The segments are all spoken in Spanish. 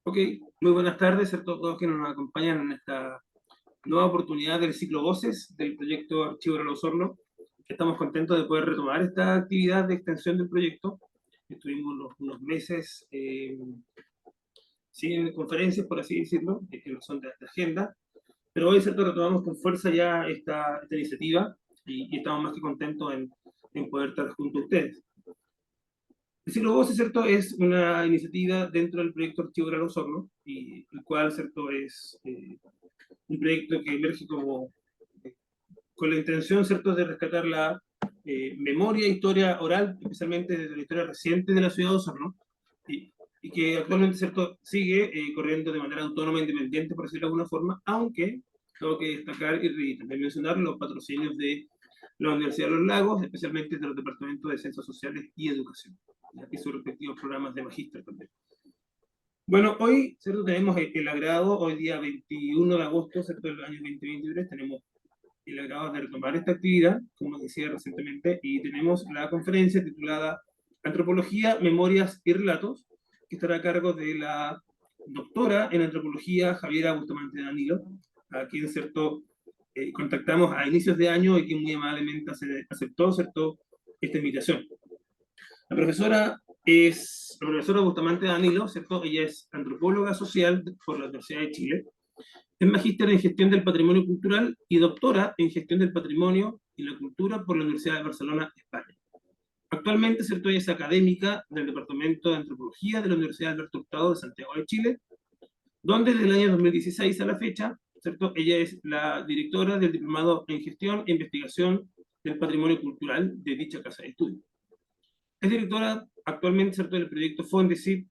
Ok, muy buenas tardes a todos quienes nos acompañan en esta nueva oportunidad del ciclo Voces del proyecto Archivo Osorno Osorno. Estamos contentos de poder retomar esta actividad de extensión del proyecto. Estuvimos unos meses sin conferencias, por así decirlo, que no son de agenda, pero hoy, ¿cierto?, retomamos con fuerza ya esta iniciativa y estamos más que contentos en poder estar junto a ustedes. El ciclo Voces, ¿cierto?, es una iniciativa dentro del proyecto Archivo Osorno Osorno, y el cual, ¿cierto?, es un proyecto que emerge como con la intención, ¿cierto?, de rescatar la memoria e historia oral, especialmente desde la historia reciente de la ciudad de Osorno, y que actualmente, ¿cierto?, sigue corriendo de manera autónoma e independiente, por decirlo de alguna forma, aunque tengo que destacar y también mencionar los patrocinios de la Universidad de los Lagos, especialmente de los departamentos de Ciencias Sociales y Educación, y sus respectivos programas de magíster también. Bueno, hoy, ¿cierto?, tenemos el agrado, hoy día 21 de agosto, ¿cierto?, del año 2023, tenemos el agrado de retomar esta actividad, como decía recientemente, y tenemos la conferencia titulada Antropología, Memorias y Relatos, que estará a cargo de la doctora en antropología Javiera Bustamante Danilo, a quien, ¿cierto?, contactamos a inicios de año y que muy amablemente aceptó, ¿cierto?, esta invitación. La profesora Bustamante Danilo, ¿cierto? Ella es antropóloga social por la Universidad de Chile, es magíster en gestión del patrimonio cultural y doctora en gestión del patrimonio y la cultura por la Universidad de Barcelona, España. Actualmente, ¿cierto?, ella es académica del Departamento de Antropología de la Universidad Alberto Hurtado de Santiago de Chile, donde desde el año 2016 a la fecha, ¿cierto?, ella es la directora del Diplomado en Gestión e Investigación del Patrimonio Cultural de dicha casa de estudio. Es directora actualmente, ¿cierto?, del proyecto Fondesit,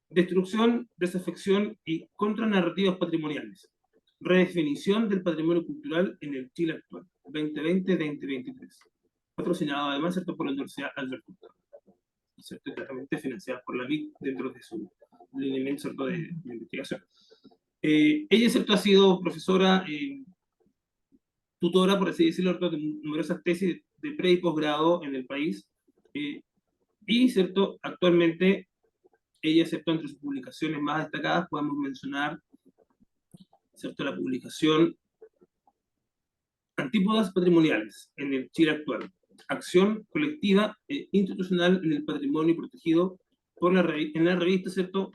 Destrucción, Desafección y Contranarrativas Patrimoniales. Redefinición del patrimonio cultural en el Chile actual, 2020-2023. Patrocinado además, ¿cierto?, por la Universidad Alberto Hurtado, ¿cierto?, claramente financiada por la BIC dentro de su lineamiento, ¿cierto?, de investigación. Ella, ¿cierto?, ha sido profesora, tutora, por así decirlo, de numerosas tesis de pre y posgrado en el país, y, ¿cierto?, actualmente ella, excepto entre sus publicaciones más destacadas, podemos mencionar, ¿cierto?, la publicación Antípodas patrimoniales en el Chile actual, acción colectiva e institucional en el patrimonio protegido por en la revista, ¿cierto?,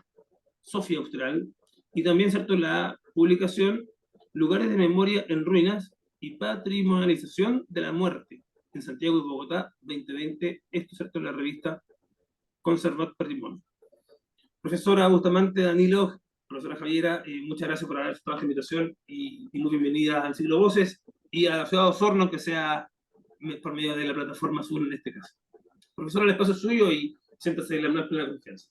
Sofía Austral, y también, ¿cierto?, la publicación Lugares de Memoria en Ruinas y Patrimonialización de la Muerte en Santiago y Bogotá 2020, esto, ¿cierto?, en la revista Conservat Patrimonio. Profesora Bustamante Danilo, profesora Javiera, muchas gracias por haber aceptado esta invitación y muy bienvenida al Ciclo Voces y a la ciudad de Osorno, que sea por medio de la plataforma Zoom en este caso. Profesora, el espacio es suyo y siéntase en la más plena confianza.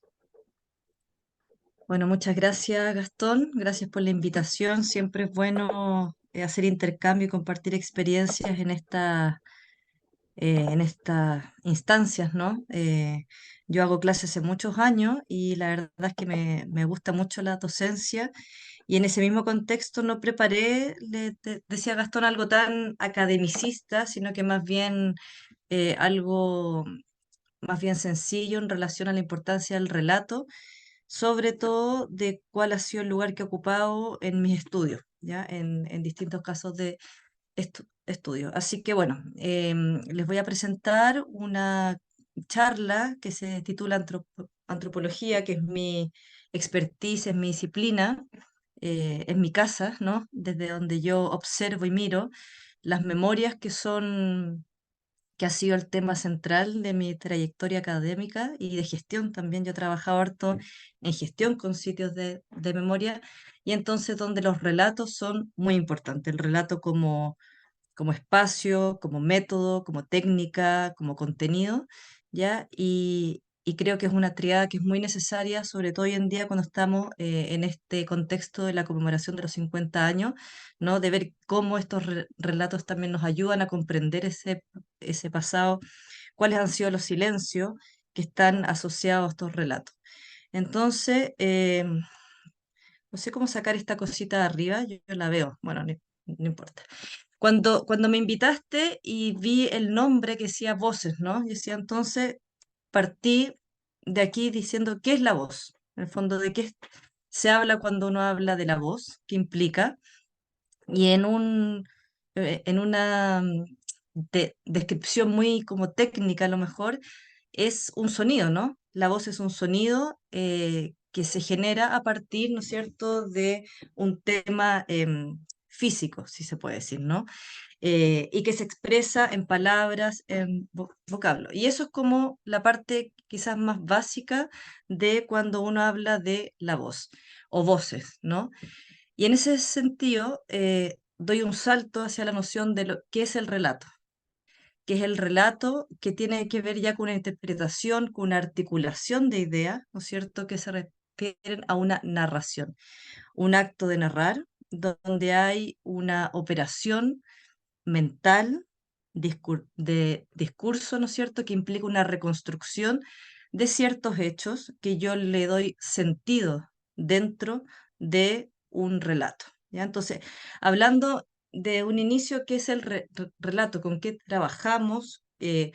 Bueno, muchas gracias, Gastón. Gracias por la invitación. Siempre es bueno hacer intercambio y compartir experiencias en estas instancias, ¿no? Yo hago clases hace muchos años y la verdad es que me gusta mucho la docencia y en ese mismo contexto no preparé, decía Gastón, algo tan academicista, sino que más bien algo más bien sencillo en relación a la importancia del relato, sobre todo de cuál ha sido el lugar que he ocupado en mis estudios, ¿ya? En distintos casos de estudio. Así que bueno, les voy a presentar una charla que se titula Antropología, que es mi expertise, es mi disciplina, en mi casa, ¿no? Desde donde yo observo y miro las memorias que ha sido el tema central de mi trayectoria académica y de gestión también. Yo he trabajado harto en gestión con sitios de memoria y entonces donde los relatos son muy importantes. El relato como espacio, como método, como técnica, como contenido, ¿ya? Y creo que es una triada que es muy necesaria, sobre todo hoy en día cuando estamos en este contexto de la conmemoración de los 50 años, ¿no? De ver cómo estos relatos también nos ayudan a comprender ese pasado, cuáles han sido los silencios que están asociados a estos relatos. Entonces, no sé cómo sacar esta cosita de arriba, yo la veo, bueno, no importa. Cuando me invitaste y vi el nombre que decía voces, ¿no? Y decía, entonces partí de aquí diciendo, ¿qué es la voz? En el fondo, se habla cuando uno habla de la voz, que implica, y en una descripción muy como técnica a lo mejor, es un sonido, ¿no? La voz es un sonido que se genera a partir, ¿no es cierto?, de un tema físico, si se puede decir, ¿no? Y que se expresa en palabras, en vocablo. Y eso es como la parte quizás más básica de cuando uno habla de la voz o voces, ¿no? Y en ese sentido, doy un salto hacia la noción de lo que es el relato, que es el relato que tiene que ver ya con una interpretación, con una articulación de ideas, ¿no es cierto?, que se refieren a una narración, un acto de narrar, donde hay una operación mental, de discurso, ¿no es cierto?, que implica una reconstrucción de ciertos hechos que yo le doy sentido dentro de un relato. ¿Ya? Entonces, hablando de un inicio, ¿qué es el relato? ¿Con qué trabajamos? ¿De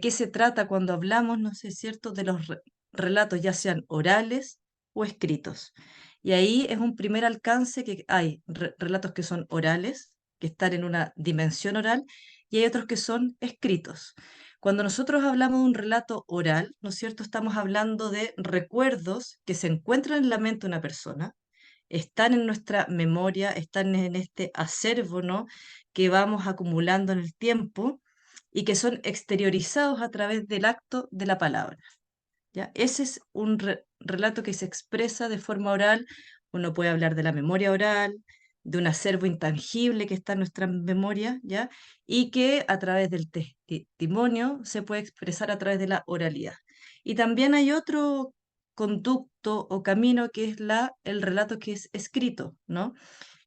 qué se trata cuando hablamos, no sé, cierto?, de los relatos, ya sean orales o escritos? Y ahí es un primer alcance que hay relatos que son orales, que están en una dimensión oral, y hay otros que son escritos. Cuando nosotros hablamos de un relato oral, ¿no es cierto?, estamos hablando de recuerdos que se encuentran en la mente de una persona, están en nuestra memoria, están en este acervo, ¿no?, que vamos acumulando en el tiempo y que son exteriorizados a través del acto de la palabra. ¿Ya? Ese es un relato que se expresa de forma oral. Uno puede hablar de la memoria oral, de un acervo intangible que está en nuestra memoria, ¿ya? Y que a través del testimonio se puede expresar a través de la oralidad. Y también hay otro conducto o camino que es el relato que es escrito, ¿no?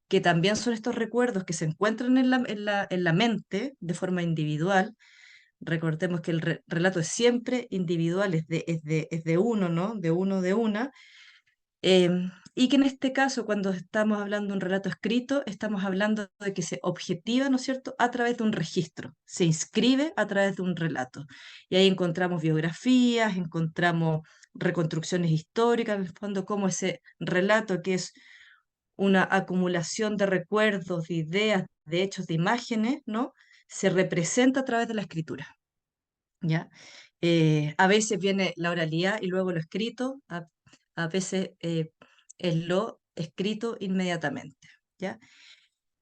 Que también son estos recuerdos que se encuentran en la mente de forma individual. Recordemos que el relato es siempre individual, es de uno, ¿no? De uno, de una. Y que en este caso, cuando estamos hablando de un relato escrito, estamos hablando de que se objetiva, ¿no es cierto?, a través de un registro, se inscribe a través de un relato. Y ahí encontramos biografías, encontramos reconstrucciones históricas, en el fondo, como ese relato que es una acumulación de recuerdos, de ideas, de hechos, de imágenes, ¿no? Se representa a través de la escritura. ¿Ya? A veces viene la oralidad y luego lo escrito, a veces es lo escrito inmediatamente, ¿ya?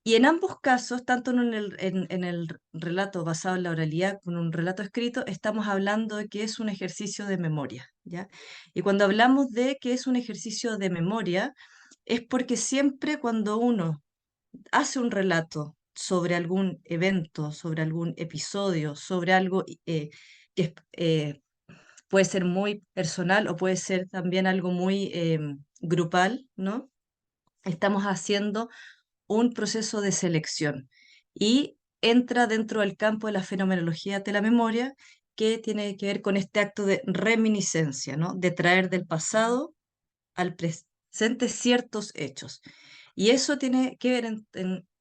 Y en ambos casos, tanto en el relato basado en la oralidad como en un relato escrito, estamos hablando de que es un ejercicio de memoria, ¿ya? Y cuando hablamos de que es un ejercicio de memoria, es porque siempre cuando uno hace un relato sobre algún evento, sobre algún episodio, sobre algo que puede ser muy personal o puede ser también algo muy grupal, ¿no? Estamos haciendo un proceso de selección y entra dentro del campo de la fenomenología de la memoria, que tiene que ver con este acto de reminiscencia, ¿no? De traer del pasado al presente ciertos hechos. Y eso tiene que ver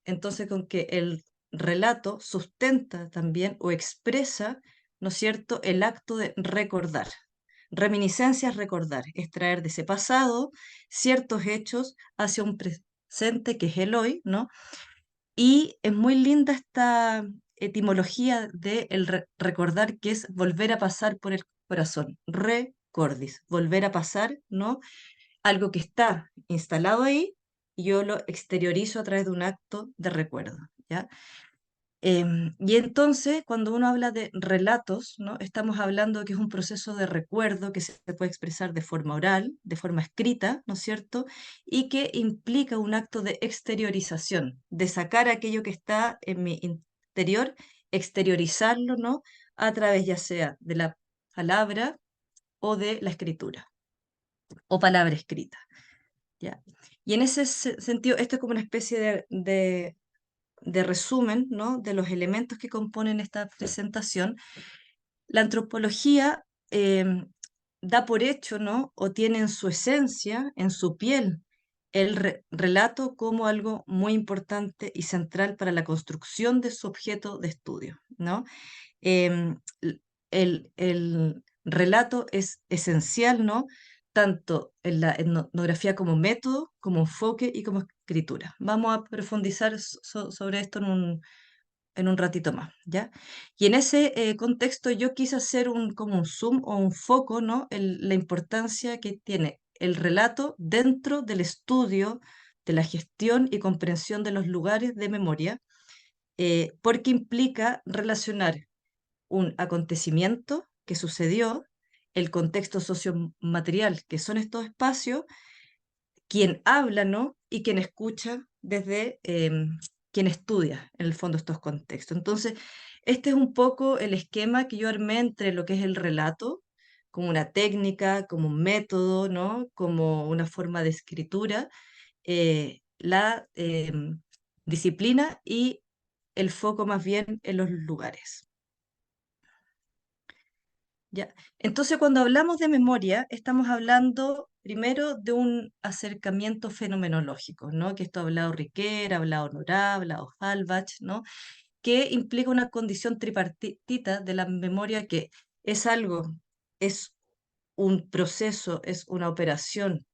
entonces con que el relato sustenta también o expresa, ¿no es cierto?, el acto de recordar. Reminiscencia es recordar, es traer de ese pasado ciertos hechos hacia un presente que es el hoy, ¿no? Y es muy linda esta etimología de el recordar, que es volver a pasar por el corazón, recordis, volver a pasar, ¿no? Algo que está instalado ahí y yo lo exteriorizo a través de un acto de recuerdo, ¿ya? Y entonces, cuando uno habla de relatos, ¿no? Estamos hablando de que es un proceso de recuerdo que se puede expresar de forma oral, de forma escrita, ¿no es cierto? Y que implica un acto de exteriorización, de sacar aquello que está en mi interior, exteriorizarlo, ¿no? A través ya sea de la palabra o de la escritura, o palabra escrita. ¿Ya? Y en ese sentido, esto es como una especie de resumen, ¿no?, de los elementos que componen esta presentación. La antropología da por hecho, ¿no?, o tiene en su esencia, en su piel, el relato como algo muy importante y central para la construcción de su objeto de estudio, ¿no? Em, el relato es esencial, ¿no?, tanto en la etnografía como método, como enfoque y como escritura. Vamos a profundizar sobre esto en un ratito más, ¿ya? Y en ese contexto yo quise hacer como un zoom o un foco, ¿no? La importancia que tiene el relato dentro del estudio de la gestión y comprensión de los lugares de memoria, porque implica relacionar un acontecimiento que sucedió, el contexto sociomaterial que son estos espacios, quien habla, ¿no? Y quien escucha desde quien estudia, en el fondo, estos contextos. Entonces, este es un poco el esquema que yo armé entre lo que es el relato, como una técnica, como un método, ¿no? Como una forma de escritura, la disciplina y el foco más bien en los lugares. Ya. Entonces, cuando hablamos de memoria, estamos hablando primero de un acercamiento fenomenológico, ¿no? Que esto ha hablado Riquet, ha hablado Nora, ha hablado Halbach, ¿no? Que implica una condición tripartita de la memoria que es algo, es un proceso, es una operación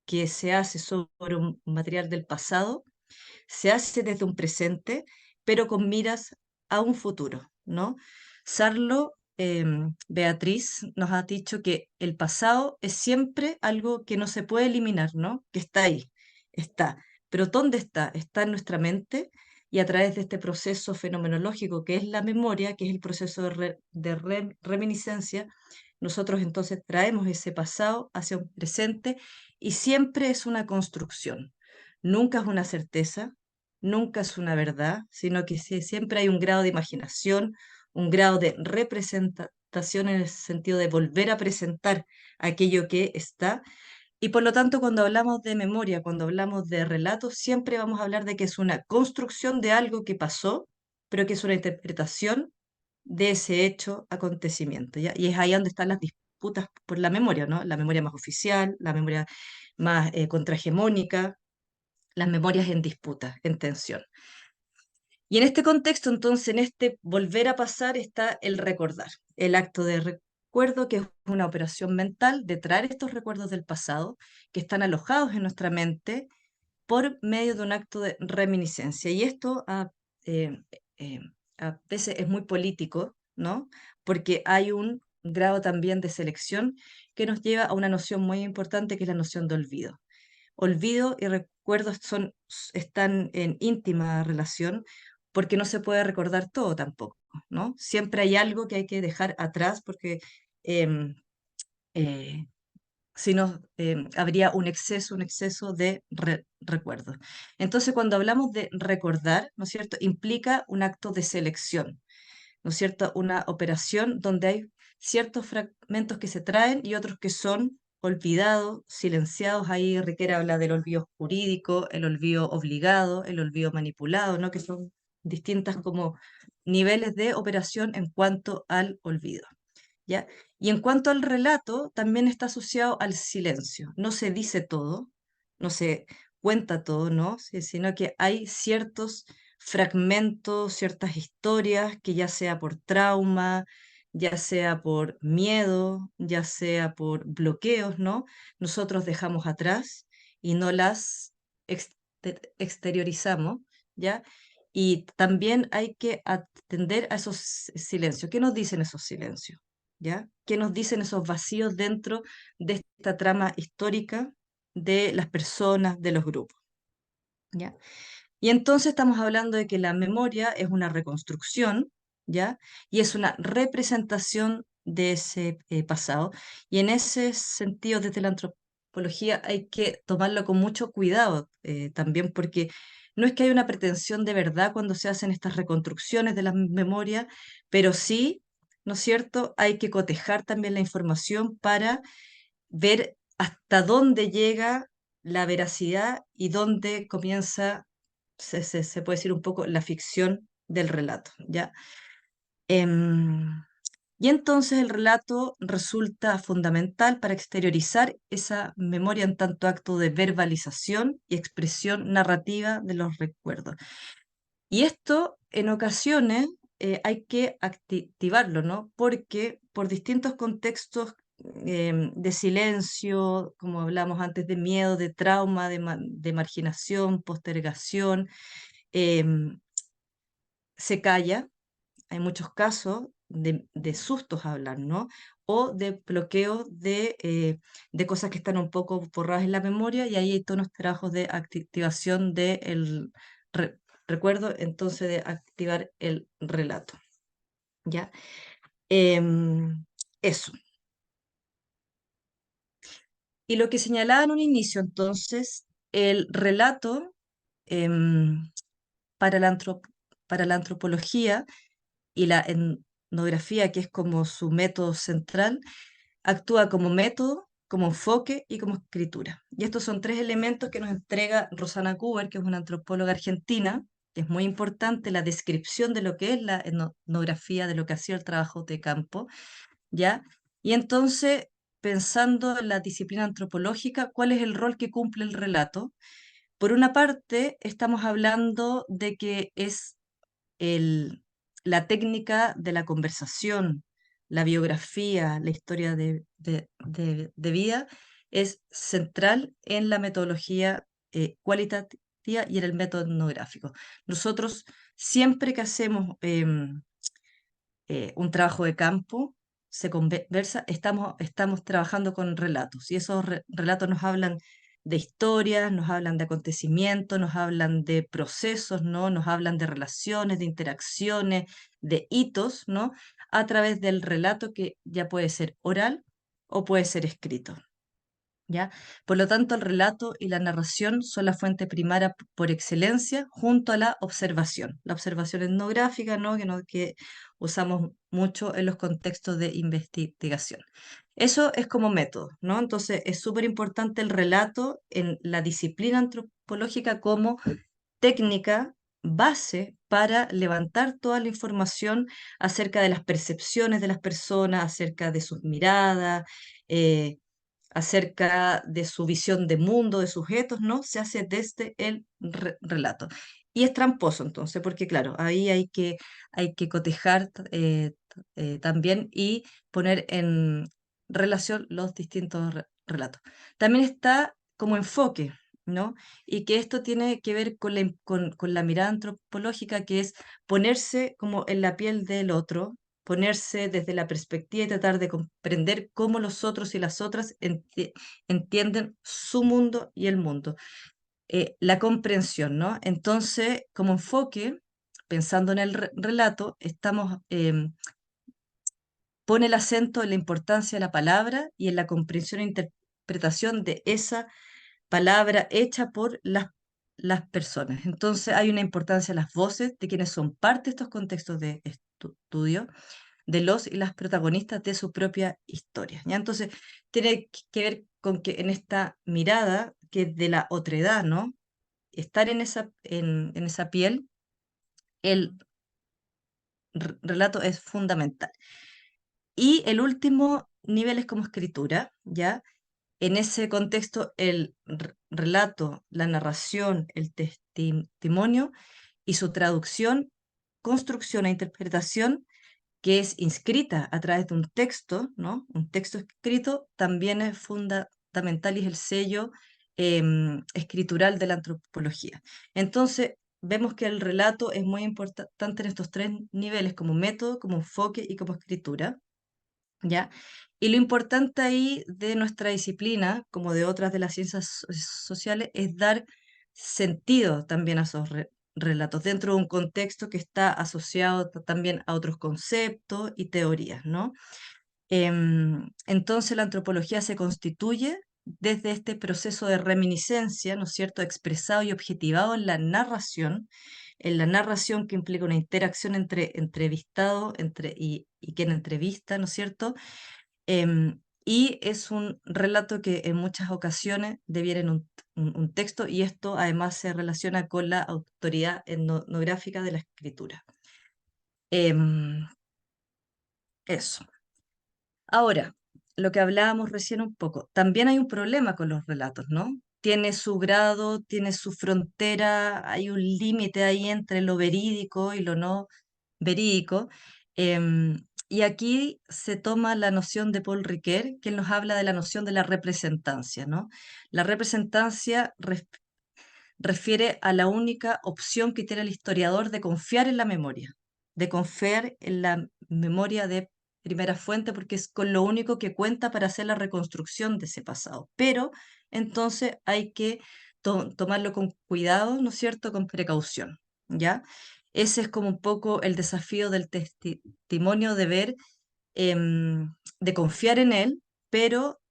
que se hace sobre un material del pasado, se hace desde un presente, pero con miras a un futuro, ¿no? Sarlo, Beatriz nos ha dicho que el pasado es siempre algo que no se puede eliminar, ¿no? Que está ahí, está. Pero ¿dónde está? Está en nuestra mente y a través de este proceso fenomenológico que es la memoria, que es el proceso de reminiscencia, nosotros entonces traemos ese pasado hacia un presente y siempre es una construcción. Nunca es una certeza, nunca es una verdad, sino que siempre hay un grado de imaginación, un grado de representación en el sentido de volver a presentar aquello que está. Y por lo tanto, cuando hablamos de memoria, cuando hablamos de relatos, siempre vamos a hablar de que es una construcción de algo que pasó, pero que es una interpretación de ese hecho, acontecimiento, ¿ya? Y es ahí donde están las disputas por la memoria, ¿no? La memoria más oficial, la memoria más contrahegemónica, las memorias en disputa, en tensión. Y en este contexto, entonces, en este volver a pasar está el recordar, el acto de recuerdo, que es una operación mental de traer estos recuerdos del pasado que están alojados en nuestra mente por medio de un acto de reminiscencia. Y esto eh, eh, a veces es muy político, ¿no? Porque hay un grado también de selección que nos lleva a una noción muy importante que es la noción de olvido. Olvido y recuerdos están en íntima relación porque no se puede recordar todo tampoco, ¿no? Siempre hay algo que hay que dejar atrás porque em, eh, si no, habría un exceso de recuerdos. Entonces, cuando hablamos de recordar, ¿no es cierto?, implica un acto de selección, ¿no es cierto?, una operación donde hay ciertos fragmentos que se traen y otros que son olvidados, silenciados. Ahí Riquet habla del olvido jurídico, el olvido obligado, el olvido manipulado, ¿no?, que son distintas como niveles de operación en cuanto al olvido. ¿Ya? Y en cuanto al relato, también está asociado al silencio. No se dice todo, no se cuenta todo, ¿no? Sino que hay ciertos fragmentos, ciertas historias que ya sea por trauma, ya sea por miedo, ya sea por bloqueos, ¿no? Nosotros dejamos atrás y no las exteriorizamos, ¿ya? Y también hay que atender a esos silencios. ¿Qué nos dicen esos silencios? ¿Ya? ¿Qué nos dicen esos vacíos dentro de esta trama histórica de las personas, de los grupos? ¿Ya? Y entonces estamos hablando de que la memoria es una reconstrucción, ¿ya? Y es una representación de ese pasado. Y en ese sentido, desde la antropología hay que tomarlo con mucho cuidado también, porque no es que haya una pretensión de verdad cuando se hacen estas reconstrucciones de la memoria, pero sí, ¿no es cierto? Hay que cotejar también la información para ver hasta dónde llega la veracidad y dónde comienza, se puede decir un poco, la ficción del relato, ¿ya? Em, y entonces el relato resulta fundamental para exteriorizar esa memoria en tanto acto de verbalización y expresión narrativa de los recuerdos. Y esto en ocasiones hay que activarlo, ¿no? Porque por distintos contextos de silencio, como hablamos antes, de miedo, de trauma, de marginación, postergación, em, se calla. Hay muchos casos de sustos a hablar, ¿no? O de bloqueo de cosas que están un poco borradas en la memoria y ahí hay todos los trabajos de activación del recuerdo, entonces de activar el relato, ¿ya? Em, Eso. Y lo que señalaba en un inicio, entonces, el relato em, para para la antropología y la etnografía, que es como su método central, actúa como método, como enfoque y como escritura. Y estos son tres elementos que nos entrega Rosana Kuber, que es una antropóloga argentina, que es muy importante la descripción de lo que es la etnografía, de lo que ha sido el trabajo de campo, ¿ya? Y entonces, pensando en la disciplina antropológica, ¿cuál es el rol que cumple el relato? Por una parte, estamos hablando de que es el, la técnica de la conversación, la biografía, la historia de vida, es central en la metodología cualitativa y en el método etnográfico. Nosotros, siempre que hacemos un trabajo de campo, se conversa, estamos trabajando con relatos y esos relatos nos hablan de historias, nos hablan de acontecimientos, nos hablan de procesos, ¿no? Nos hablan de relaciones, de interacciones, de hitos, ¿no? A través del relato que ya puede ser oral o puede ser escrito. ¿Ya? Por lo tanto, el relato y la narración son la fuente primaria por excelencia junto a la observación etnográfica, ¿no? Que usamos mucho en los contextos de investigación. Eso es como método, ¿no? Entonces, es súper importante el relato en la disciplina antropológica como técnica base para levantar toda la información acerca de las percepciones de las personas, acerca de sus miradas, eh, acerca de su visión de mundo, de sujetos, ¿no? Se hace desde el relato. Y es tramposo entonces, porque claro, ahí hay que cotejar también y poner en relación los distintos relatos. También está como enfoque, ¿no? Y que esto tiene que ver con con la mirada antropológica, que es ponerse como en la piel del otro, ponerse desde la perspectiva y tratar de comprender cómo los otros y las otras entienden su mundo y el mundo. La comprensión, ¿no? Entonces, como enfoque, pensando en el relato, pone el acento en la importancia de la palabra y en la comprensión e interpretación de esa palabra hecha por las personas. Entonces hay una importancia en las voces de quienes son parte de estos contextos de estudio, de los y las protagonistas de su propia historia. ¿Ya? Entonces tiene que ver con que en esta mirada que es de la otredad, ¿no? Estar en esa piel, el relato es fundamental. Y el último nivel es como escritura, ¿ya? En ese contexto, el relato, la narración, el testimonio y su traducción, construcción e interpretación, que es inscrita a través de un texto, ¿no? Un texto escrito, también es fundamental y es el sello escritural de la antropología. Entonces, vemos que el relato es muy importante en estos tres niveles, como método, como enfoque y como escritura. ¿Ya? Y lo importante ahí de nuestra disciplina, como de otras de las ciencias sociales, es dar sentido también a esos relatos dentro de un contexto que está asociado también a otros conceptos y teorías, ¿no? Entonces la antropología se constituye desde este proceso de reminiscencia, ¿no es cierto?, expresado y objetivado en la narración que implica una interacción entre entrevistado y quien entrevista, ¿no es cierto? Y es un relato que en muchas ocasiones deviene en un texto y esto además se relaciona con la autoridad etnográfica de la escritura. Em, Eso. Ahora, lo que hablábamos recién un poco, también hay un problema con los relatos, ¿no? Tiene su grado, tiene su frontera, hay un límite ahí entre lo verídico y lo no verídico. Em, Y aquí se toma la noción de Paul Ricoeur, que él nos habla de la noción de la representancia, ¿no? La representancia refiere a la única opción que tiene el historiador de confiar en la memoria, de confiar en la memoria de primera fuente, porque es con lo único que cuenta para hacer la reconstrucción de ese pasado. Pero entonces hay que tomarlo con cuidado, ¿no es cierto?, con precaución, ¿ya? Ese es como un poco el desafío del testimonio de ver, de confiar en él, pero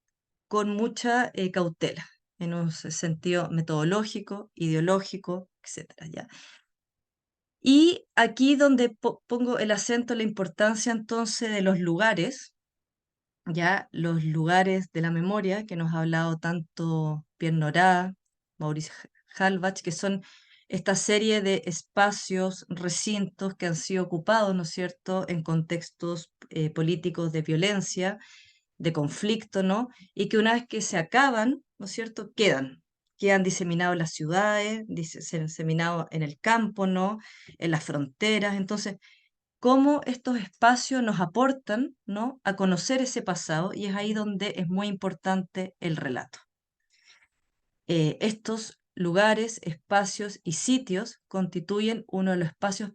con mucha cautela, en un sentido metodológico, ideológico, etcétera, ¿ya? Y aquí donde pongo el acento en la importancia entonces de los lugares, ya los lugares de la memoria que nos ha hablado tanto Pierre Nora, Maurice Halbach, que son esta serie de espacios, recintos que han sido ocupados, ¿no es cierto?, en contextos políticos de violencia, de conflicto, ¿no? Y que una vez que se acaban, ¿no es cierto?, quedan diseminados en las ciudades, diseminados en el campo, ¿no?, en las fronteras. Entonces, cómo estos espacios nos aportan, ¿no?, a conocer ese pasado, y es ahí donde es muy importante el relato. Estos lugares, espacios y sitios constituyen uno de los espacios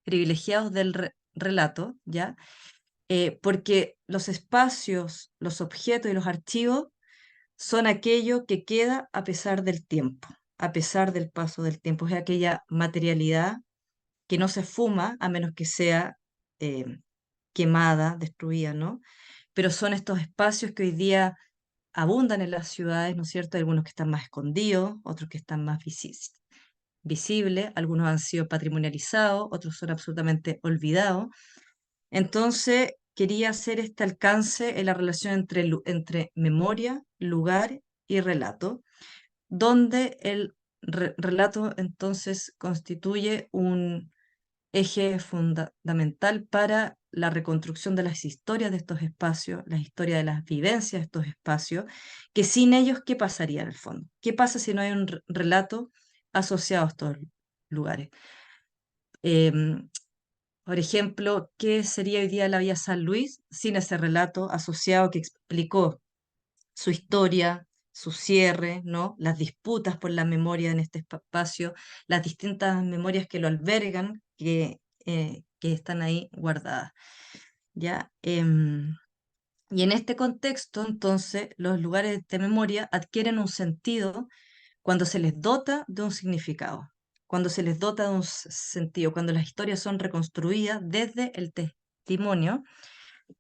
privilegiados del relato, ¿ya? Porque los espacios, los objetos y los archivos son aquello que queda a pesar del tiempo, a pesar del paso del tiempo. Es aquella materialidad que no se fuma a menos que sea eh, quemada, destruida, ¿no? Pero son estos espacios que hoy día abundan en las ciudades, ¿no es cierto? Hay algunos que están más escondidos, otros que están más visibles, algunos han sido patrimonializados, otros son absolutamente olvidados. Entonces, quería hacer este alcance en la relación entre memoria, lugar y relato, donde el relato entonces constituye un eje fundamental para la reconstrucción de las historias de estos espacios, la historia de las vivencias de estos espacios, que sin ellos, ¿qué pasaría en el fondo? ¿Qué pasa si no hay un relato asociado a estos lugares? Em, por ejemplo, ¿qué sería hoy día la Vía San Luis sin ese relato asociado que explicó su historia, su cierre, ¿no? Las disputas por la memoria en este espacio, las distintas memorias que lo albergan, que están ahí guardadas, ¿ya? Y en este contexto, entonces, los lugares de memoria adquieren un sentido cuando se les dota de un significado, cuando se les dota de un sentido, cuando las historias son reconstruidas desde el testimonio,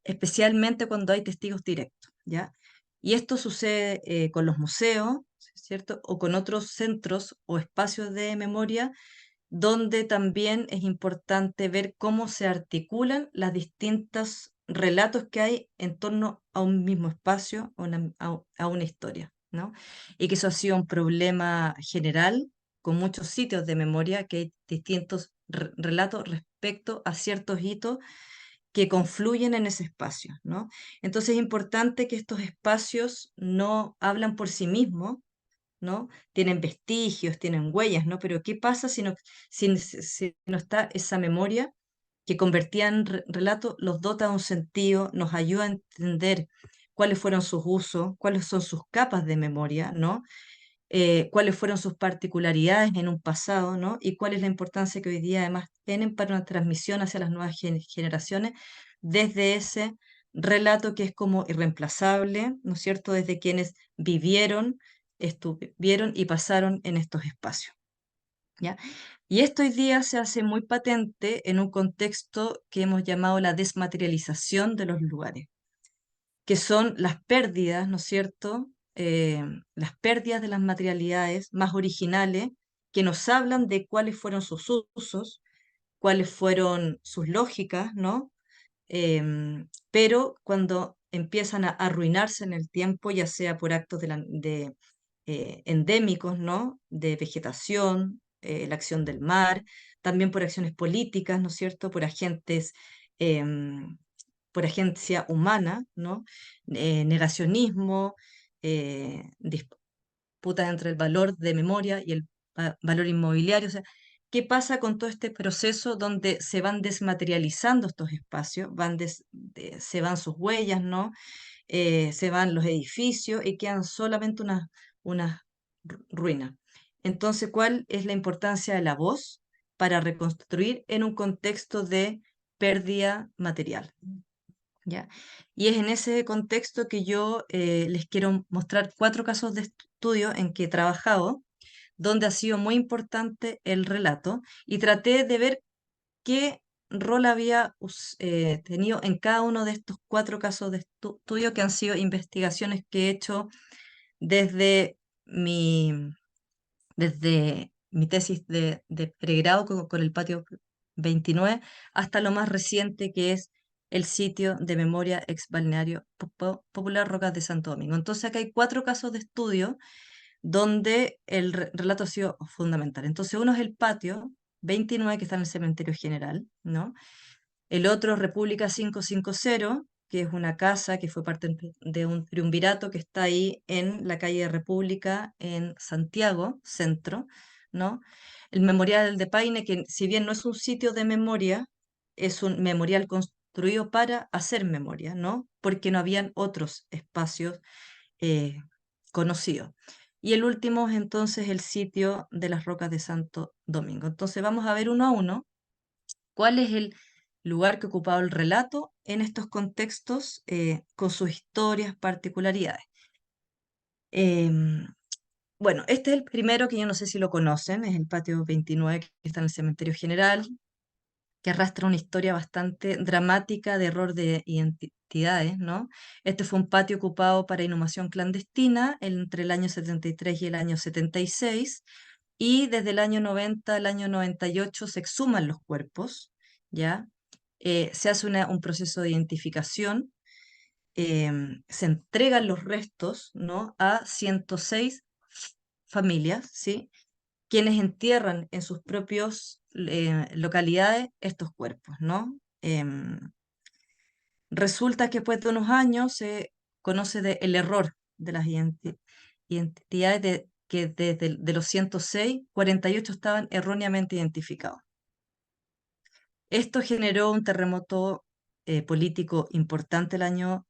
especialmente cuando hay testigos directos, ¿ya? Y esto sucede con los museos, ¿cierto? O con otros centros o espacios de memoria, donde también es importante ver cómo se articulan las distintos relatos que hay en torno a un mismo espacio, a una historia, ¿no? Y que eso ha sido un problema general con muchos sitios de memoria, que hay distintos relatos respecto a ciertos hitos que confluyen en ese espacio, ¿no? Entonces es importante que estos espacios no hablan por sí mismos, ¿no? Tienen vestigios, tienen huellas, ¿no? Pero ¿qué pasa si no está esa memoria que convertía en relato, los dota de un sentido, nos ayuda a entender cuáles fueron sus usos, cuáles son sus capas de memoria, ¿no? Cuáles fueron sus particularidades en un pasado, ¿no? Y cuál es la importancia que hoy día además tienen para una transmisión hacia las nuevas generaciones desde ese relato que es como irreemplazable, ¿no es cierto? Desde quienes vivieron, estuvieron y pasaron en estos espacios, ¿ya? Y esto hoy día se hace muy patente en un contexto que hemos llamado la desmaterialización de los lugares, que son las pérdidas, ¿no es cierto? Las pérdidas de las materialidades más originales que nos hablan de cuáles fueron sus usos, cuáles fueron sus lógicas, ¿no? Pero cuando empiezan a arruinarse en el tiempo, ya sea por actos endémicos, ¿no? De vegetación, la acción del mar, también por acciones políticas, ¿no es cierto? Em, por agencia humana, ¿no? Negacionismo, disputas entre el valor de memoria y el valor inmobiliario. O sea, qué pasa con todo este proceso donde se van desmaterializando estos espacios, se van sus huellas, ¿no? Se van los edificios y quedan solamente unas ruinas. Entonces, ¿cuál es la importancia de la voz para reconstruir en un contexto de pérdida material? ¿Ya? Y es en ese contexto que yo les quiero mostrar 4 casos de estudio en que he trabajado, donde ha sido muy importante el relato, y traté de ver qué rol había tenido en cada uno de estos 4 casos de estudio, que han sido investigaciones que he hecho desde mi, desde mi tesis de pregrado con el Patio 29 hasta lo más reciente, que es el sitio de memoria ex balneario popular Rocas de Santo Domingo. Entonces acá hay 4 casos de estudio donde el relato ha sido fundamental. Entonces, uno es el patio 29, que está en el cementerio general, ¿no? El otro, República 550, que es una casa que fue parte de un triunvirato que está ahí en la calle de República, en Santiago, centro, ¿no? El Memorial de Paine, que si bien no es un sitio de memoria, es un memorial construido para hacer memoria, ¿no? Porque no habían otros espacios eh, conocido. Y el último es entonces el sitio de las Rocas de Santo Domingo. Entonces vamos a ver uno a uno cuál es el lugar que ha ocupado el relato en estos contextos, con sus historias, particularidades. Em, bueno, este es el primero, que yo no sé si lo conocen, es el patio 29, que está en el cementerio general, que arrastra una historia bastante dramática de error de identidades, ¿no? Este fue un patio ocupado para inhumación clandestina entre el año 73 y el año 76, y desde el año 90 al año 98 se exhuman los cuerpos, ¿ya? Se hace un proceso de identificación, se entregan los restos, ¿no? A 106 familias, ¿sí? Quienes entierran en sus propios localidades estos cuerpos, ¿no? Resulta que después de unos años se conoce el error de las identidades, que de los 106, 48 estaban erróneamente identificados. Esto generó un terremoto político importante el año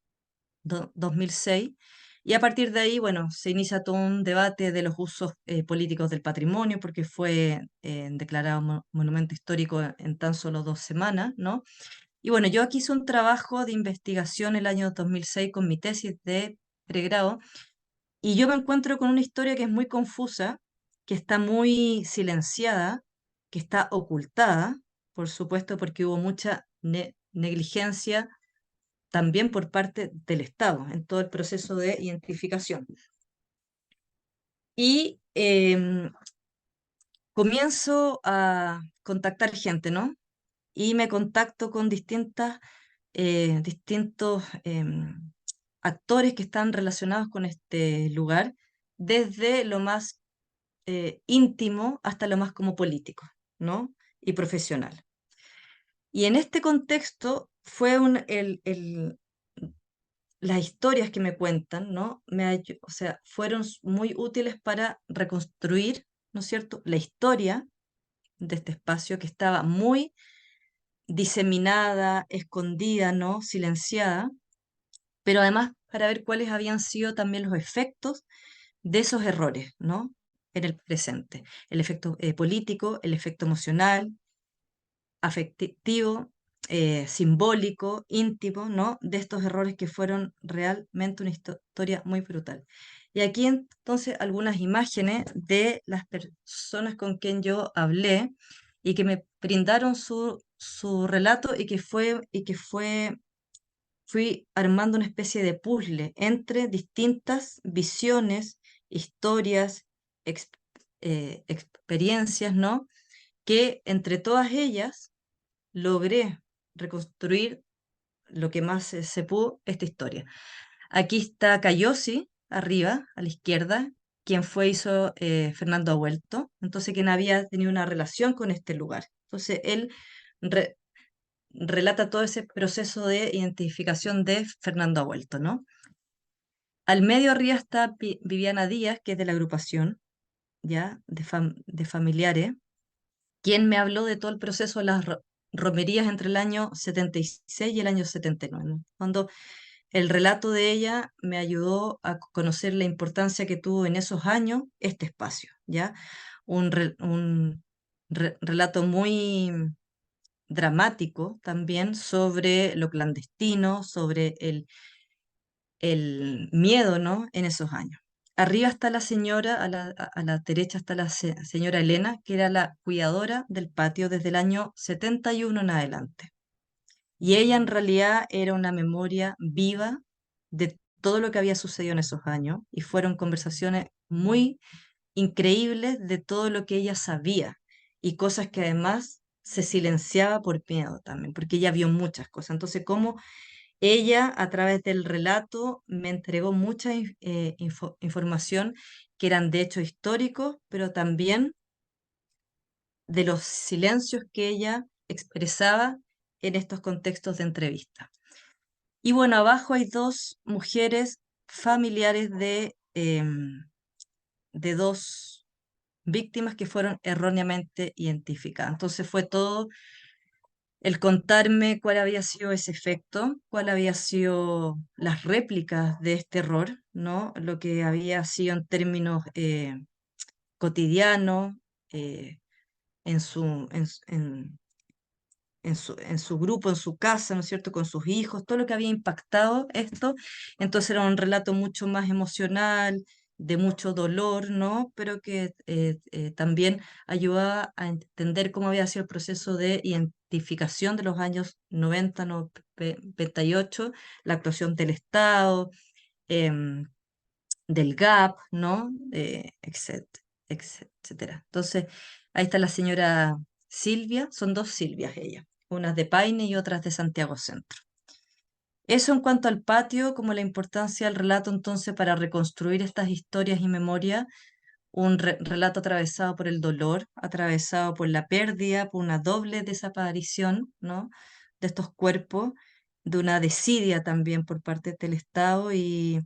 2006, y a partir de ahí, bueno, se inicia todo un debate de los usos políticos del patrimonio, porque fue declarado monumento histórico en tan solo 2 semanas, ¿no? Y bueno, yo aquí hice un trabajo de investigación el año 2006 con mi tesis de pregrado, y yo me encuentro con una historia que es muy confusa, que está muy silenciada, que está ocultada, por supuesto, porque hubo mucha negligencia también por parte del Estado en todo el proceso de identificación. Y comienzo a contactar gente, ¿no? Y me contacto con distintos actores que están relacionados con este lugar, desde lo más íntimo hasta lo más como político, ¿no? Y profesional. Y en este contexto fue las historias que me cuentan, ¿no? O sea, fueron muy útiles para reconstruir, ¿no es cierto?, la historia de este espacio, que estaba muy diseminada, escondida, ¿no? Silenciada, pero además para ver cuáles habían sido también los efectos de esos errores, ¿no? En el presente. El efecto político, el efecto emocional, afectivo, simbólico, íntimo, ¿no? De estos errores que fueron realmente una historia muy brutal. Y aquí entonces algunas imágenes de las personas con quien yo hablé y que me brindaron su relato, fui armando una especie de puzzle entre distintas visiones, historias, experiencias, ¿no? Que entre todas ellas logré reconstruir lo que más se pudo esta historia. Aquí está Cayosi, arriba, a la izquierda, quien hizo Fernando Abuelto, entonces quien había tenido una relación con este lugar. Entonces él re- relata todo ese proceso de identificación de Fernando Abuelto, ¿no? Al medio arriba está Viviana Díaz, que es de la agrupación, ¿ya? De familiares. quien me habló de todo el proceso de las romerías entre el año 76 y el año 79, ¿no? Cuando el relato de ella me ayudó a conocer la importancia que tuvo en esos años este espacio, ¿ya? Un relato muy dramático también sobre lo clandestino, sobre el miedo, ¿no? En esos años. Arriba está la señora, a la derecha está la señora Elena, que era la cuidadora del patio desde el año 71 en adelante. Y ella en realidad era una memoria viva de todo lo que había sucedido en esos años y fueron conversaciones muy increíbles de todo lo que ella sabía y cosas que además se silenciaba por miedo también, porque ella vio muchas cosas. Entonces, cómo ella a través del relato me entregó mucha información que eran de hechos históricos, pero también de los silencios que ella expresaba en estos contextos de entrevista. Y bueno, abajo hay dos mujeres familiares de dos víctimas que fueron erróneamente identificadas. Entonces fue todo el contarme cuál había sido ese efecto, cuál había sido las réplicas de este error, ¿no? Lo que había sido en términos cotidianos, eh, en su, en su grupo, en su casa, ¿no es cierto?, con sus hijos, todo lo que había impactado esto. Entonces era un relato mucho más emocional, de mucho dolor, ¿no? Pero que también ayudaba a entender cómo había sido el proceso de identificación de los años 90, 98, la actuación del Estado, em, del GAP, ¿no? Etcétera. Entonces, ahí está la señora Silvia, son dos Silvias ella, unas de Paine y otras de Santiago Centro. Eso en cuanto al patio, como la importancia del relato entonces para reconstruir estas historias y memorias, un relato atravesado por el dolor, atravesado por la pérdida, por una doble desaparición, ¿no? De estos cuerpos, de una desidia también por parte del Estado y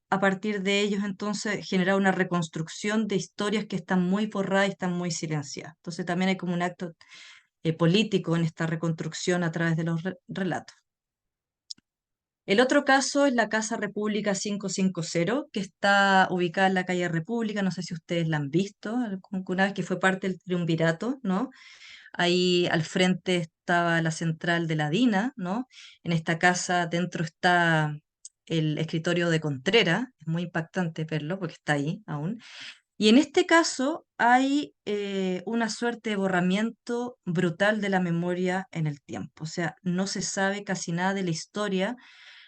a partir de ellos entonces generar una reconstrucción de historias que están muy borradas y están muy silenciadas. Entonces también hay como un acto político en esta reconstrucción a través de los relatos. El otro caso es la Casa República 550, que está ubicada en la calle República, no sé si ustedes la han visto alguna vez, que fue parte del triunvirato, ¿no? Ahí al frente estaba la central de la DINA, ¿no? En esta casa dentro está el escritorio de Contreras, es muy impactante verlo porque está ahí aún. Y en este caso hay una suerte de borramiento brutal de la memoria en el tiempo, o sea, no se sabe casi nada de la historia.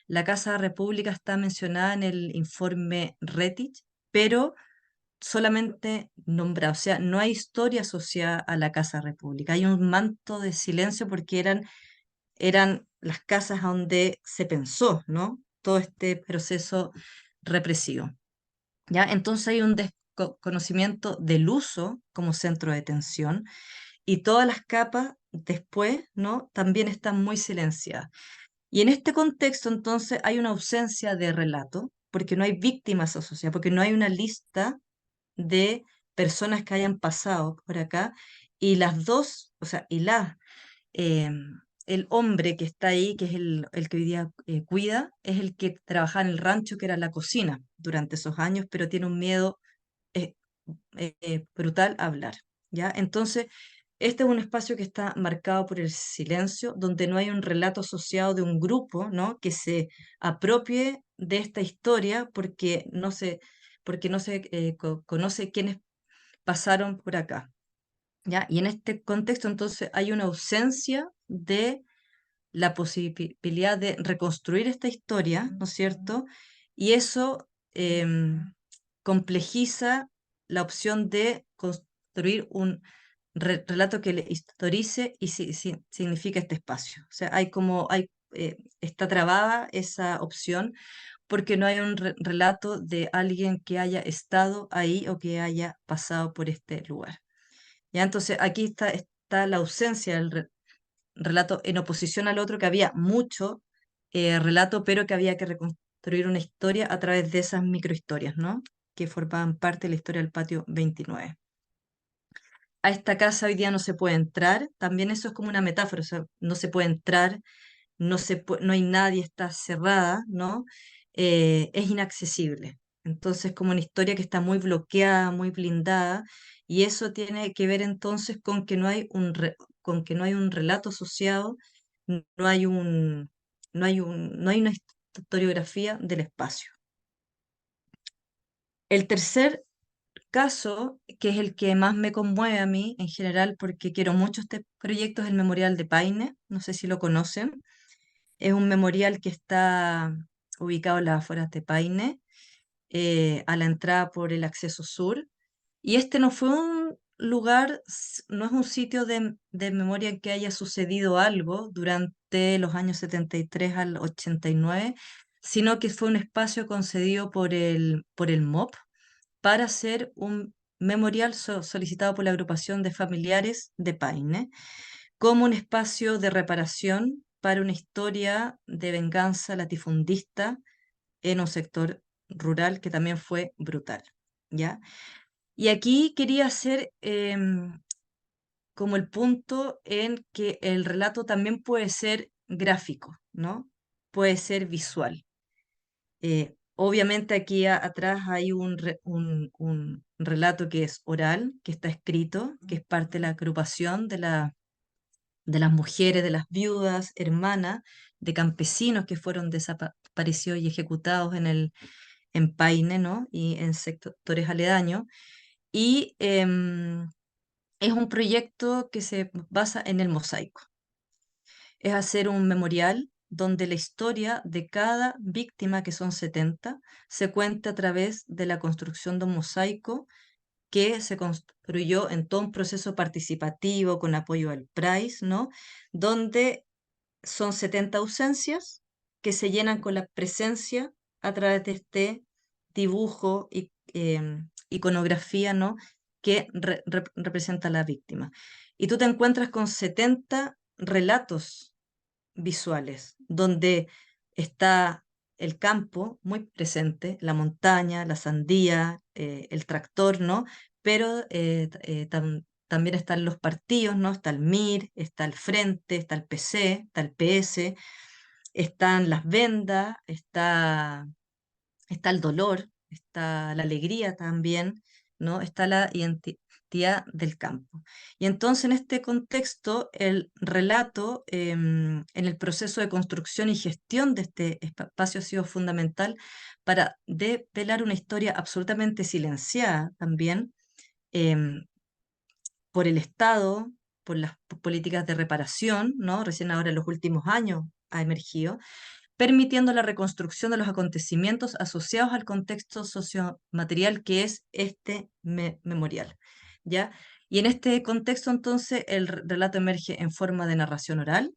La Casa República está mencionada en el informe Retich, pero solamente nombrada, o sea, no hay historia asociada a la Casa República. Hay un manto de silencio porque eran las casas a donde se pensó, ¿no? Todo este proceso represivo. ¿Ya? Entonces hay un desconocimiento del uso como centro de detención y todas las capas después, ¿no? También están muy silenciadas. Y en este contexto, entonces, hay una ausencia de relato, porque no hay víctimas asociadas, porque no hay una lista de personas que hayan pasado por acá, y las dos, o sea, eh, el hombre que está ahí, que es el que hoy día cuida, es el que trabajaba en el rancho, que era la cocina durante esos años, pero tiene un miedo eh, brutal a hablar, ¿ya? Entonces, este es un espacio que está marcado por el silencio, donde no hay un relato asociado de un grupo, ¿no? Que se apropie de esta historia porque no se conoce quiénes pasaron por acá, ¿ya? Y en este contexto, entonces, hay una ausencia de la posibilidad de reconstruir esta historia, ¿no es cierto? Y eso complejiza la opción de construir un relato que le historice y significa este espacio. O sea, está trabada esa opción porque no hay un relato de alguien que haya estado ahí o que haya pasado por este lugar. ¿Ya? Entonces, aquí está la ausencia del relato en oposición al otro, que había mucho relato, pero que había que reconstruir una historia a través de esas microhistorias, ¿no? Que formaban parte de la historia del patio 29. a esta casa hoy día no se puede entrar, también eso es como una metáfora, o sea, no se puede entrar, no hay nadie, está cerrada, ¿no? Es inaccesible. Entonces, como una historia que está muy bloqueada, muy blindada, y eso tiene que ver entonces con que no hay con que no hay un relato asociado, no hay no hay una historiografía del espacio. El tercer caso, que es el que más me conmueve a mí en general, porque quiero mucho este proyecto, es el Memorial de Paine, no sé si lo conocen. Es un memorial que está ubicado en las afueras de Paine, a la entrada por el acceso sur. Y este no fue un lugar, no es un sitio de memoria en que haya sucedido algo durante los años 73 al 89, sino que fue un espacio concedido por el MOP para hacer un memorial solicitado por la agrupación de familiares de Paine como un espacio de reparación para una historia de venganza latifundista en un sector rural que también fue brutal, ¿ya? Y aquí quería hacer como el punto en que el relato también puede ser gráfico, ¿no? Puede ser visual. Obviamente aquí atrás hay un relato que es oral, que está escrito, que es parte de la agrupación de las mujeres, de las viudas, hermanas, de campesinos que fueron desaparecidos y ejecutados en Paine, ¿no? Y en sectores aledaños. Y es un proyecto que se basa en el mosaico. Es hacer un memorial donde la historia de cada víctima, que son 70, se cuenta a través de la construcción de un mosaico que se construyó en todo un proceso participativo con apoyo al PRAIS, ¿no? Donde son 70 ausencias que se llenan con la presencia a través de este dibujo y iconografía, ¿no? Que representa a la víctima. Y tú te encuentras con 70 relatos visuales, donde está el campo muy presente, la montaña, la sandía, el tractor, ¿no? Pero también están los partidos, ¿no? Está el MIR, está el Frente, está el PC, está el PS, están las vendas, está el dolor, está la alegría también, ¿no? Está la identidad del campo. Y entonces en este contexto, el relato en el proceso de construcción y gestión de este espacio ha sido fundamental para develar una historia absolutamente silenciada también em, por el Estado, por las políticas de reparación, ¿no? Recién ahora en los últimos años ha emergido, permitiendo la reconstrucción de los acontecimientos asociados al contexto sociomaterial que es este memorial, ¿ya? Y en este contexto, entonces, el relato emerge en forma de narración oral,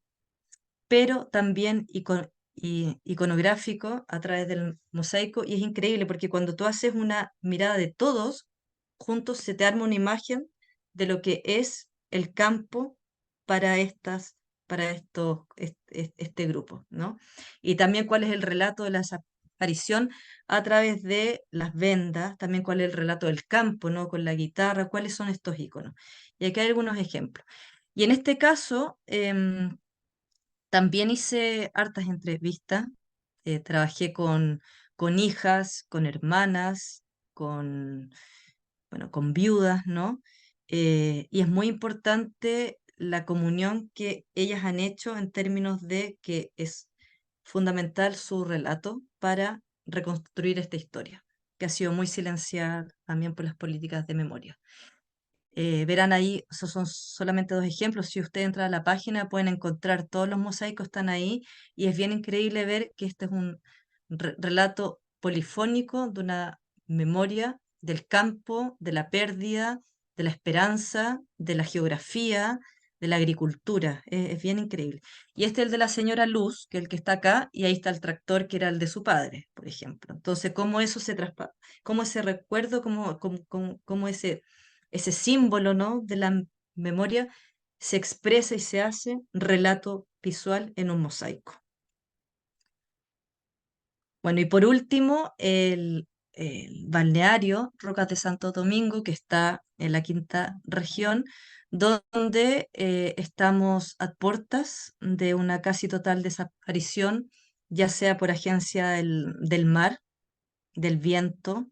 pero también iconográfico a través del mosaico, y es increíble porque cuando tú haces una mirada de todos, juntos se te arma una imagen de lo que es el campo para este grupo, ¿no? Y también cuál es el relato de la desaparición a través de las vendas, también cuál es el relato del campo, ¿no? Con la guitarra, cuáles son estos iconos. Y aquí hay algunos ejemplos. Y en este caso, también hice hartas entrevistas, trabajé con hijas, con hermanas, bueno, con viudas, ¿no? Y es muy importante la comunión que ellas han hecho en términos de que es fundamental su relato para reconstruir esta historia, que ha sido muy silenciada también por las políticas de memoria. Verán ahí, esos son solamente dos ejemplos. Si usted entra a la página, pueden encontrar todos los mosaicos, están ahí, y es bien increíble ver que este es un relato polifónico de una memoria del campo, de la pérdida, de la esperanza, de la geografía, de la agricultura. Es bien increíble. Y este es el de la señora Luz, que es el que está acá, y ahí está el tractor que era el de su padre, por ejemplo. Entonces, cómo eso se traspasa, cómo ese recuerdo, cómo ese símbolo, ¿no? de la memoria se expresa y se hace relato visual en un mosaico. Bueno, y por último, el balneario Rocas de Santo Domingo, que está en la quinta región, donde estamos a puertas de una casi total desaparición, ya sea por agencia del mar, del viento,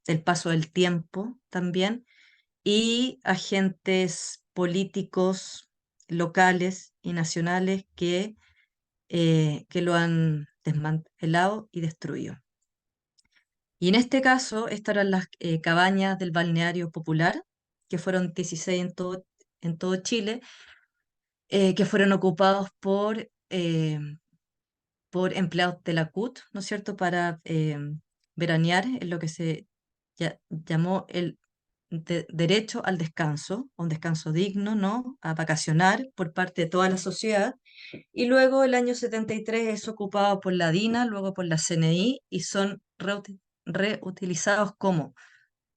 del paso del tiempo también, y agentes políticos locales y nacionales que lo han desmantelado y destruido. Y en este caso, estas eran las cabañas del balneario popular, que fueron 16 en todo Chile, que fueron ocupados por empleados de la CUT, ¿no es cierto?, para veranear en lo que se llamó el derecho al descanso, a un descanso digno, ¿no?, a vacacionar por parte de toda la sociedad. Y luego el año 73 es ocupado por la DINA, luego por la CNI, y son reutilizados como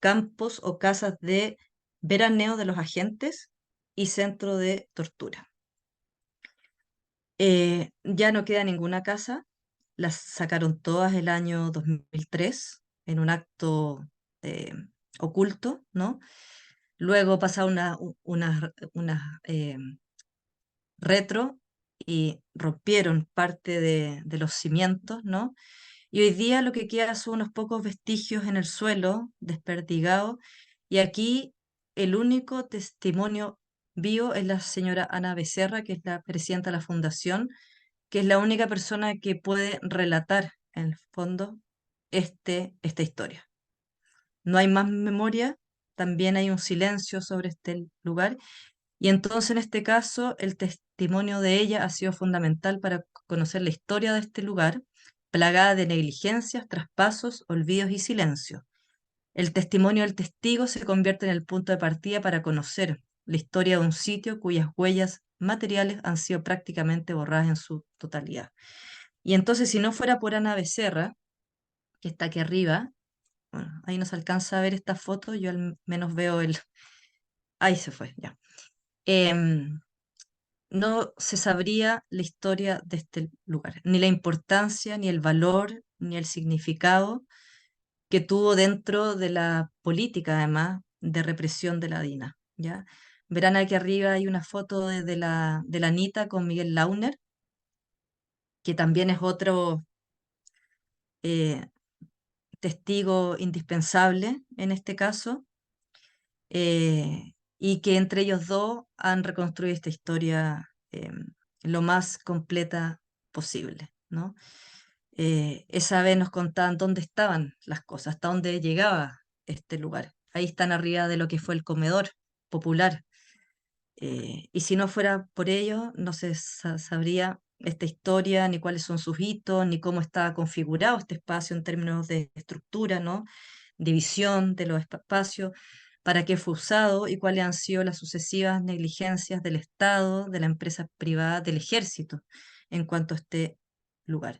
campos o casas de veraneo de los agentes y centro de tortura. Ya no queda ninguna casa, las sacaron todas el año 2003 en un acto eh, oculto, ¿no? Luego pasaron unas retro y rompieron parte de los cimientos, ¿no? Y hoy día lo que queda son unos pocos vestigios en el suelo, desperdigados, y aquí el único testimonio vivo es la señora Ana Becerra, que es la presidenta de la fundación, que es la única persona que puede relatar, en el fondo, esta historia. No hay más memoria, también hay un silencio sobre este lugar, y entonces en este caso el testimonio de ella ha sido fundamental para conocer la historia de este lugar, plagada de negligencias, traspasos, olvidos y silencio. El testimonio del testigo se convierte en el punto de partida para conocer la historia de un sitio cuyas huellas materiales han sido prácticamente borradas en su totalidad. Y entonces, si no fuera por Ana Becerra, que está aquí arriba, bueno, ahí no se alcanza a ver esta foto, yo al menos veo el... Ahí se fue, ya. Em, no se sabría la historia de este lugar, ni la importancia, ni el valor, ni el significado que tuvo dentro de la política, además, de represión de la DINA, ¿ya? Verán aquí arriba hay una foto de la Anita con Miguel Launer, que también es otro eh, testigo indispensable en este caso, y que entre ellos dos han reconstruido esta historia lo más completa posible, ¿no? Esa vez nos contaban dónde estaban las cosas, hasta dónde llegaba este lugar. Ahí están arriba de lo que fue el comedor popular. Y si no fuera por ello, no se sabría esta historia, ni cuáles son sus hitos, ni cómo está configurado este espacio en términos de estructura, ¿no? División de los espacios, para qué fue usado y cuáles han sido las sucesivas negligencias del Estado, de la empresa privada, del ejército en cuanto a este lugar.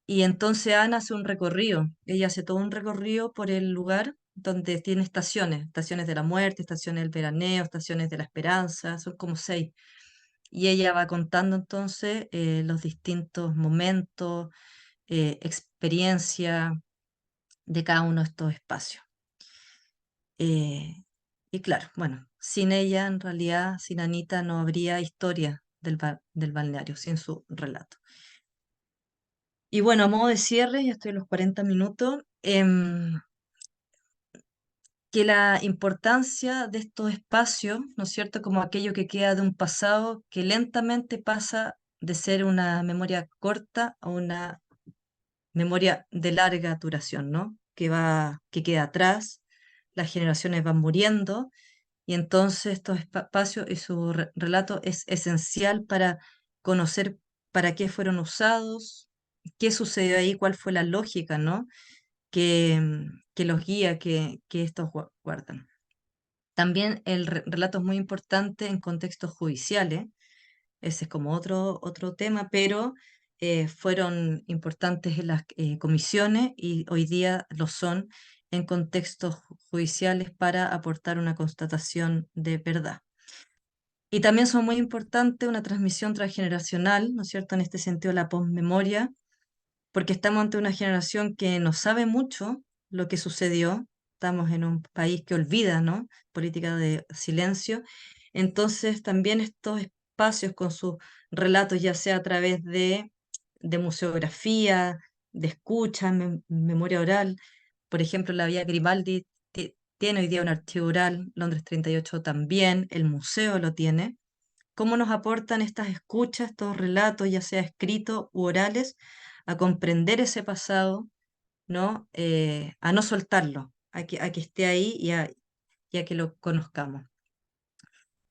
Y entonces Ana hace un recorrido, ella hace todo un recorrido por el lugar donde tiene estaciones, estaciones de la muerte, estaciones del veraneo, estaciones de la esperanza, son como 6. Y ella va contando entonces los distintos momentos, experiencia de cada uno de estos espacios. Eh, y claro, bueno, sin ella en realidad, sin Anita, no habría historia del balneario, sin su relato. Y bueno, a modo de cierre, ya estoy en los 40 minutos, que la importancia de estos espacios, ¿no es cierto?, como aquello que queda de un pasado que lentamente pasa de ser una memoria corta a una memoria de larga duración, ¿no? Que queda atrás, las generaciones van muriendo, y entonces estos espacios y su relato es esencial para conocer para qué fueron usados, qué sucedió ahí, cuál fue la lógica, ¿no? Que los guía, que estos guardan. También el relato es muy importante en contextos judiciales, ese es como otro tema, pero fueron importantes en las comisiones y hoy día lo son en contextos judiciales para aportar una constatación de verdad. Y también son muy importantes una transmisión transgeneracional, ¿no es cierto? En este sentido, la posmemoria, porque estamos ante una generación que no sabe mucho lo que sucedió. Estamos en un país que olvida, ¿no? Política de silencio. Entonces, también estos espacios con sus relatos, ya sea a través de museografía, de escucha, memoria oral. Por ejemplo, la Vía Grimaldi tiene hoy día un archivo oral, Londres 38 también, el museo lo tiene. ¿Cómo nos aportan estas escuchas, estos relatos, ya sea escritos u orales, a comprender ese pasado, ¿no? A no soltarlo, a que esté ahí y a que lo conozcamos.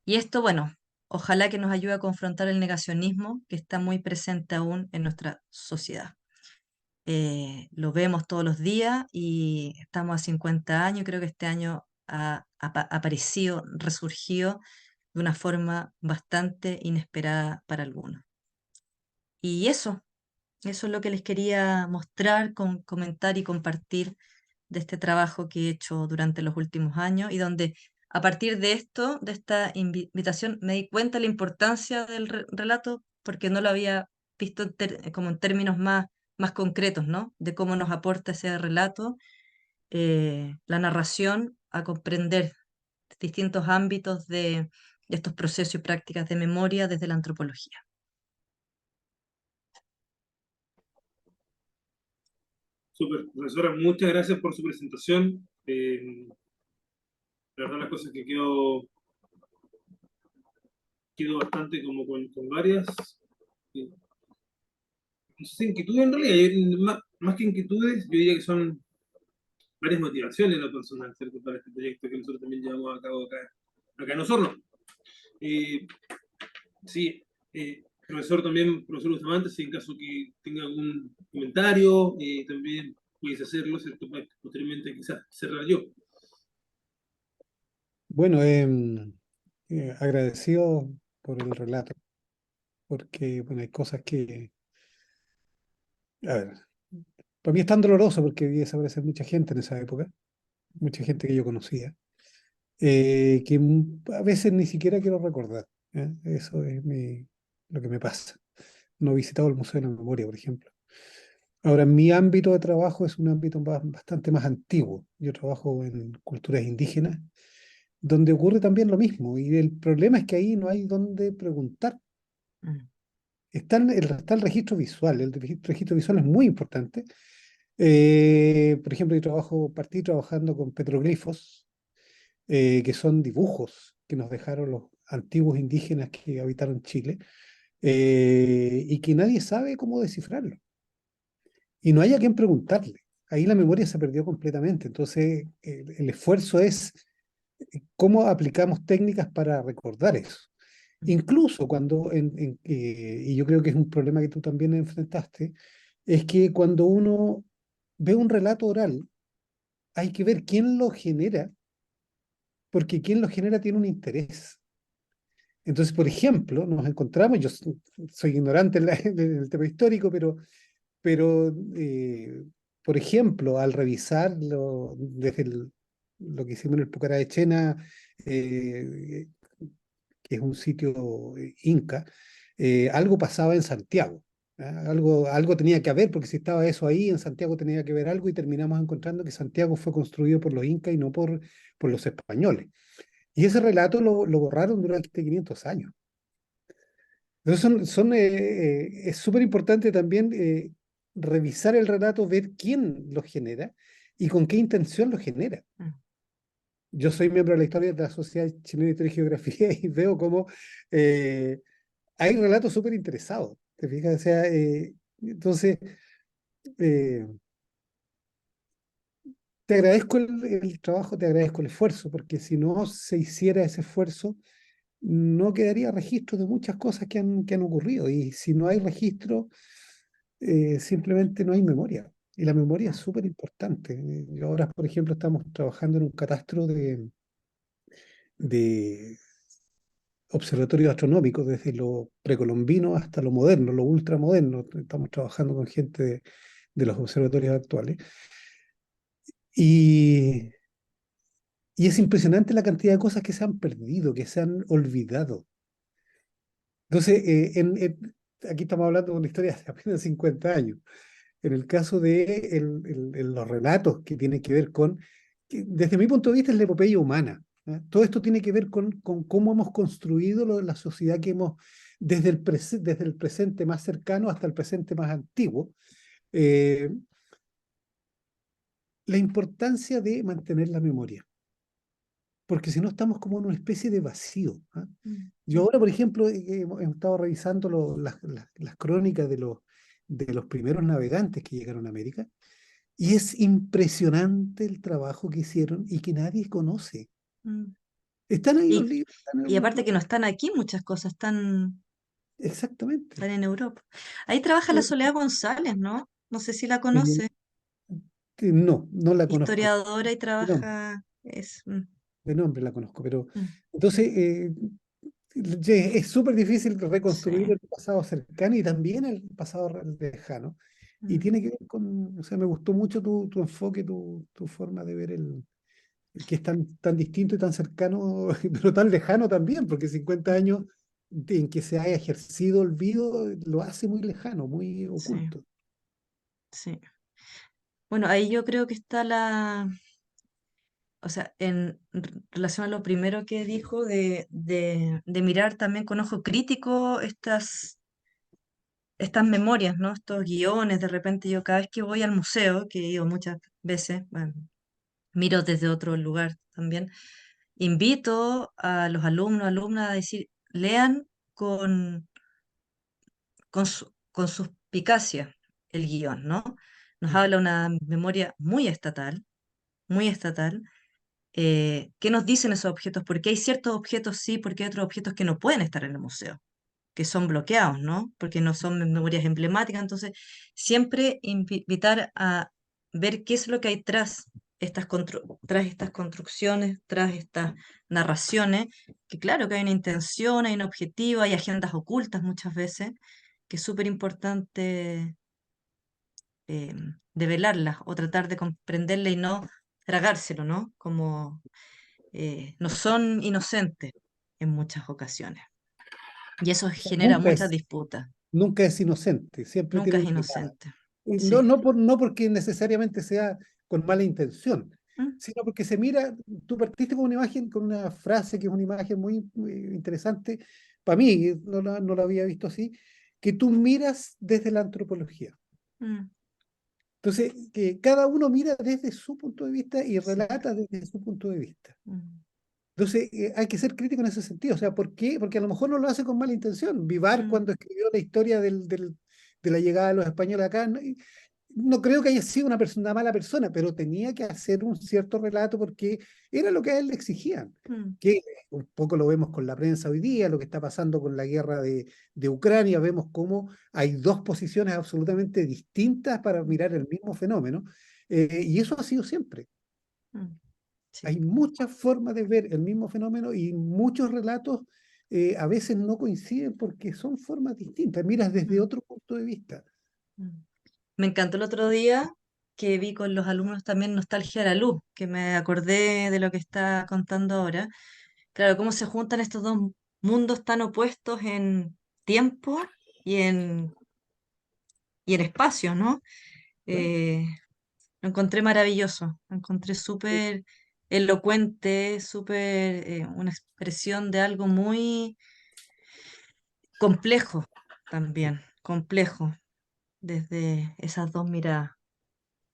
Y esto, bueno, ojalá que nos ayude a confrontar el negacionismo que está muy presente aún en nuestra sociedad. Lo vemos todos los días y estamos a 50 años, creo que este año ha aparecido, resurgido de una forma bastante inesperada para algunos. Y eso es lo que les quería mostrar, comentar y compartir de este trabajo que he hecho durante los últimos años y donde a partir de esto, de esta invitación, me di cuenta de la importancia del relato porque no lo había visto como en términos más concretos, ¿no? De cómo nos aporta ese relato, la narración, a comprender distintos ámbitos de estos procesos y prácticas de memoria desde la antropología. Súper, profesora, muchas gracias por su presentación. La verdad, las cosas que quedo bastante como con varias, eh, no sé, inquietudes en realidad, más que inquietudes, yo diría que son varias motivaciones en lo personal, ¿cierto? Para este proyecto que nosotros también llevamos a cabo acá en Osorno. Eh, sí, profesor también, profesor Bustamante, si en caso que tenga algún comentario, también puedes hacerlo, ¿cierto? Para posteriormente quizás cerrar yo. Bueno, agradecido por el relato, porque bueno, hay cosas que, a ver, para mí es tan doloroso porque vi desaparecer mucha gente en esa época, mucha gente que yo conocía, que a veces ni siquiera quiero recordar. ¿Eh? Eso es lo que me pasa. No he visitado el Museo de la Memoria, por ejemplo. Ahora, mi ámbito de trabajo es un ámbito bastante más antiguo. Yo trabajo en culturas indígenas, donde ocurre también lo mismo, y el problema es que ahí no hay donde preguntar. Mm. Está el registro visual. El registro visual es muy importante. Por ejemplo, partí trabajando con petroglifos, que son dibujos que nos dejaron los antiguos indígenas que habitaron Chile, y que nadie sabe cómo descifrarlo. Y no hay a quien preguntarle. Ahí la memoria se perdió completamente. Entonces, el esfuerzo es cómo aplicamos técnicas para recordar eso. Incluso cuando, y yo creo que es un problema que tú también enfrentaste, es que cuando uno ve un relato oral, hay que ver quién lo genera, porque quien lo genera tiene un interés. Entonces, por ejemplo, nos encontramos, yo soy ignorante en el tema histórico, pero por ejemplo, al revisarlo desde lo que hicimos en el Pucará de Chena, eh, que es un sitio inca, algo pasaba en Santiago. ¿Ah? Algo tenía que haber, porque si estaba eso ahí, en Santiago tenía que haber algo, y terminamos encontrando que Santiago fue construido por los incas y no por los españoles. Y ese relato lo borraron durante 500 años. Entonces es súper importante también revisar el relato, ver quién lo genera y con qué intención lo genera. Mm. Yo soy miembro de la historia de la Sociedad Chilena de Historia y Geografía y veo cómo eh, hay relatos súper interesados. ¿Te fijas? O sea, entonces, eh, te agradezco el trabajo, te agradezco el esfuerzo, porque si no se hiciera ese esfuerzo, no quedaría registro de muchas cosas que han ocurrido. Y si no hay registro, simplemente no hay memoria. Y la memoria es súper importante. Ahora, por ejemplo, estamos trabajando en un catastro de observatorios astronómicos, desde lo precolombino hasta lo moderno, lo ultramoderno. Estamos trabajando con gente de los observatorios actuales. Y, y es impresionante la cantidad de cosas que se han perdido, que se han olvidado. Entonces, aquí estamos hablando de una historia de apenas 50 años. En el caso de los relatos que tienen que ver con, desde mi punto de vista, es la epopeya humana. Todo esto tiene que ver con cómo hemos construido la sociedad que hemos, desde el presente más cercano hasta el presente más antiguo. Eh, la importancia de mantener la memoria, porque si no estamos como en una especie de vacío. Yo ahora, por ejemplo, hemos estado revisando las crónicas de los primeros navegantes que llegaron a América, y es impresionante el trabajo que hicieron y que nadie conoce. Mm. Están ahí los Y, libros, están en y algunos aparte que no lados. están aquí muchas cosas, Exactamente. están en Europa. Ahí trabaja la Eh, Soledad González, ¿no? No sé si la eh, conoce. no, no la conozco. Historiadora y De nombre, trabaja, de nombre la conozco, pero mm, entonces es súper difícil reconstruir sí, el pasado cercano y también el pasado lejano. Y mm, tiene que ver con, o sea, me gustó mucho tu enfoque, tu forma de ver el que es tan distinto y tan cercano, pero tan lejano también, porque 50 años en que se haya ejercido olvido lo hace muy lejano, muy sí, oculto. sí. Bueno, ahí yo creo que está o sea, relación a lo primero que dijo de mirar también con ojo crítico estas memorias, ¿no? Estos guiones, de repente yo cada vez que voy al museo, que he ido muchas veces, bueno, miro desde otro lugar también, invito a los alumnos, alumnas a decir, lean con suspicacia el guión, ¿no? Nos Ujú. habla una memoria muy estatal. ¿Qué nos dicen esos objetos? Porque hay ciertos objetos sí, porque hay otros objetos que no pueden estar en el museo, que son bloqueados, ¿no? Porque no son memorias emblemáticas. Entonces, siempre invitar a ver qué es lo que hay tras estas construcciones, tras estas narraciones, que claro que hay una intención, hay un objetivo, hay agendas ocultas muchas veces, que es súper importante eh, develarlas o tratar de comprenderla y no tragárselo, ¿no? Como no son inocentes en muchas ocasiones. Y eso O sea, genera muchas disputas. nunca es inocente, siempre Nunca tiene es una mirada. inocente. Y no, Sí. no porque necesariamente sea con mala intención, ¿Mm? sino porque se mira, tú partiste con una imagen, con una frase que es una imagen muy interesante, para mí, no la había visto así, que tú miras desde la antropología. Mm. Entonces, que cada uno mira desde su punto de vista y Sí. relata desde su punto de vista. Mm. Entonces, hay que ser crítico en ese sentido. O sea, ¿por qué? Porque a lo mejor no lo hace con mala intención. Vivar, Mm. cuando escribió la historia de la llegada de los españoles acá, no creo que haya sido una mala persona, pero tenía que hacer un cierto relato porque era lo que a él le exigían. Mm. Que un poco lo vemos con la prensa hoy día, lo que está pasando con la guerra de Ucrania, vemos cómo hay dos posiciones absolutamente distintas para Mm. mirar el mismo fenómeno, y eso ha sido siempre. Mm. Sí. Hay muchas formas de ver el mismo fenómeno y muchos relatos a veces no coinciden porque son formas distintas, miras desde Mm. otro punto de vista. Mm. Me encantó el otro día que vi con los alumnos también Nostalgia de la Luz, que me acordé de lo que está contando ahora. Claro, cómo se juntan estos dos mundos tan opuestos en tiempo y en espacio, ¿no? ¿No? Eh, lo encontré maravilloso, lo encontré súper elocuente, súper una expresión de algo muy complejo también, complejo, desde esas dos miradas.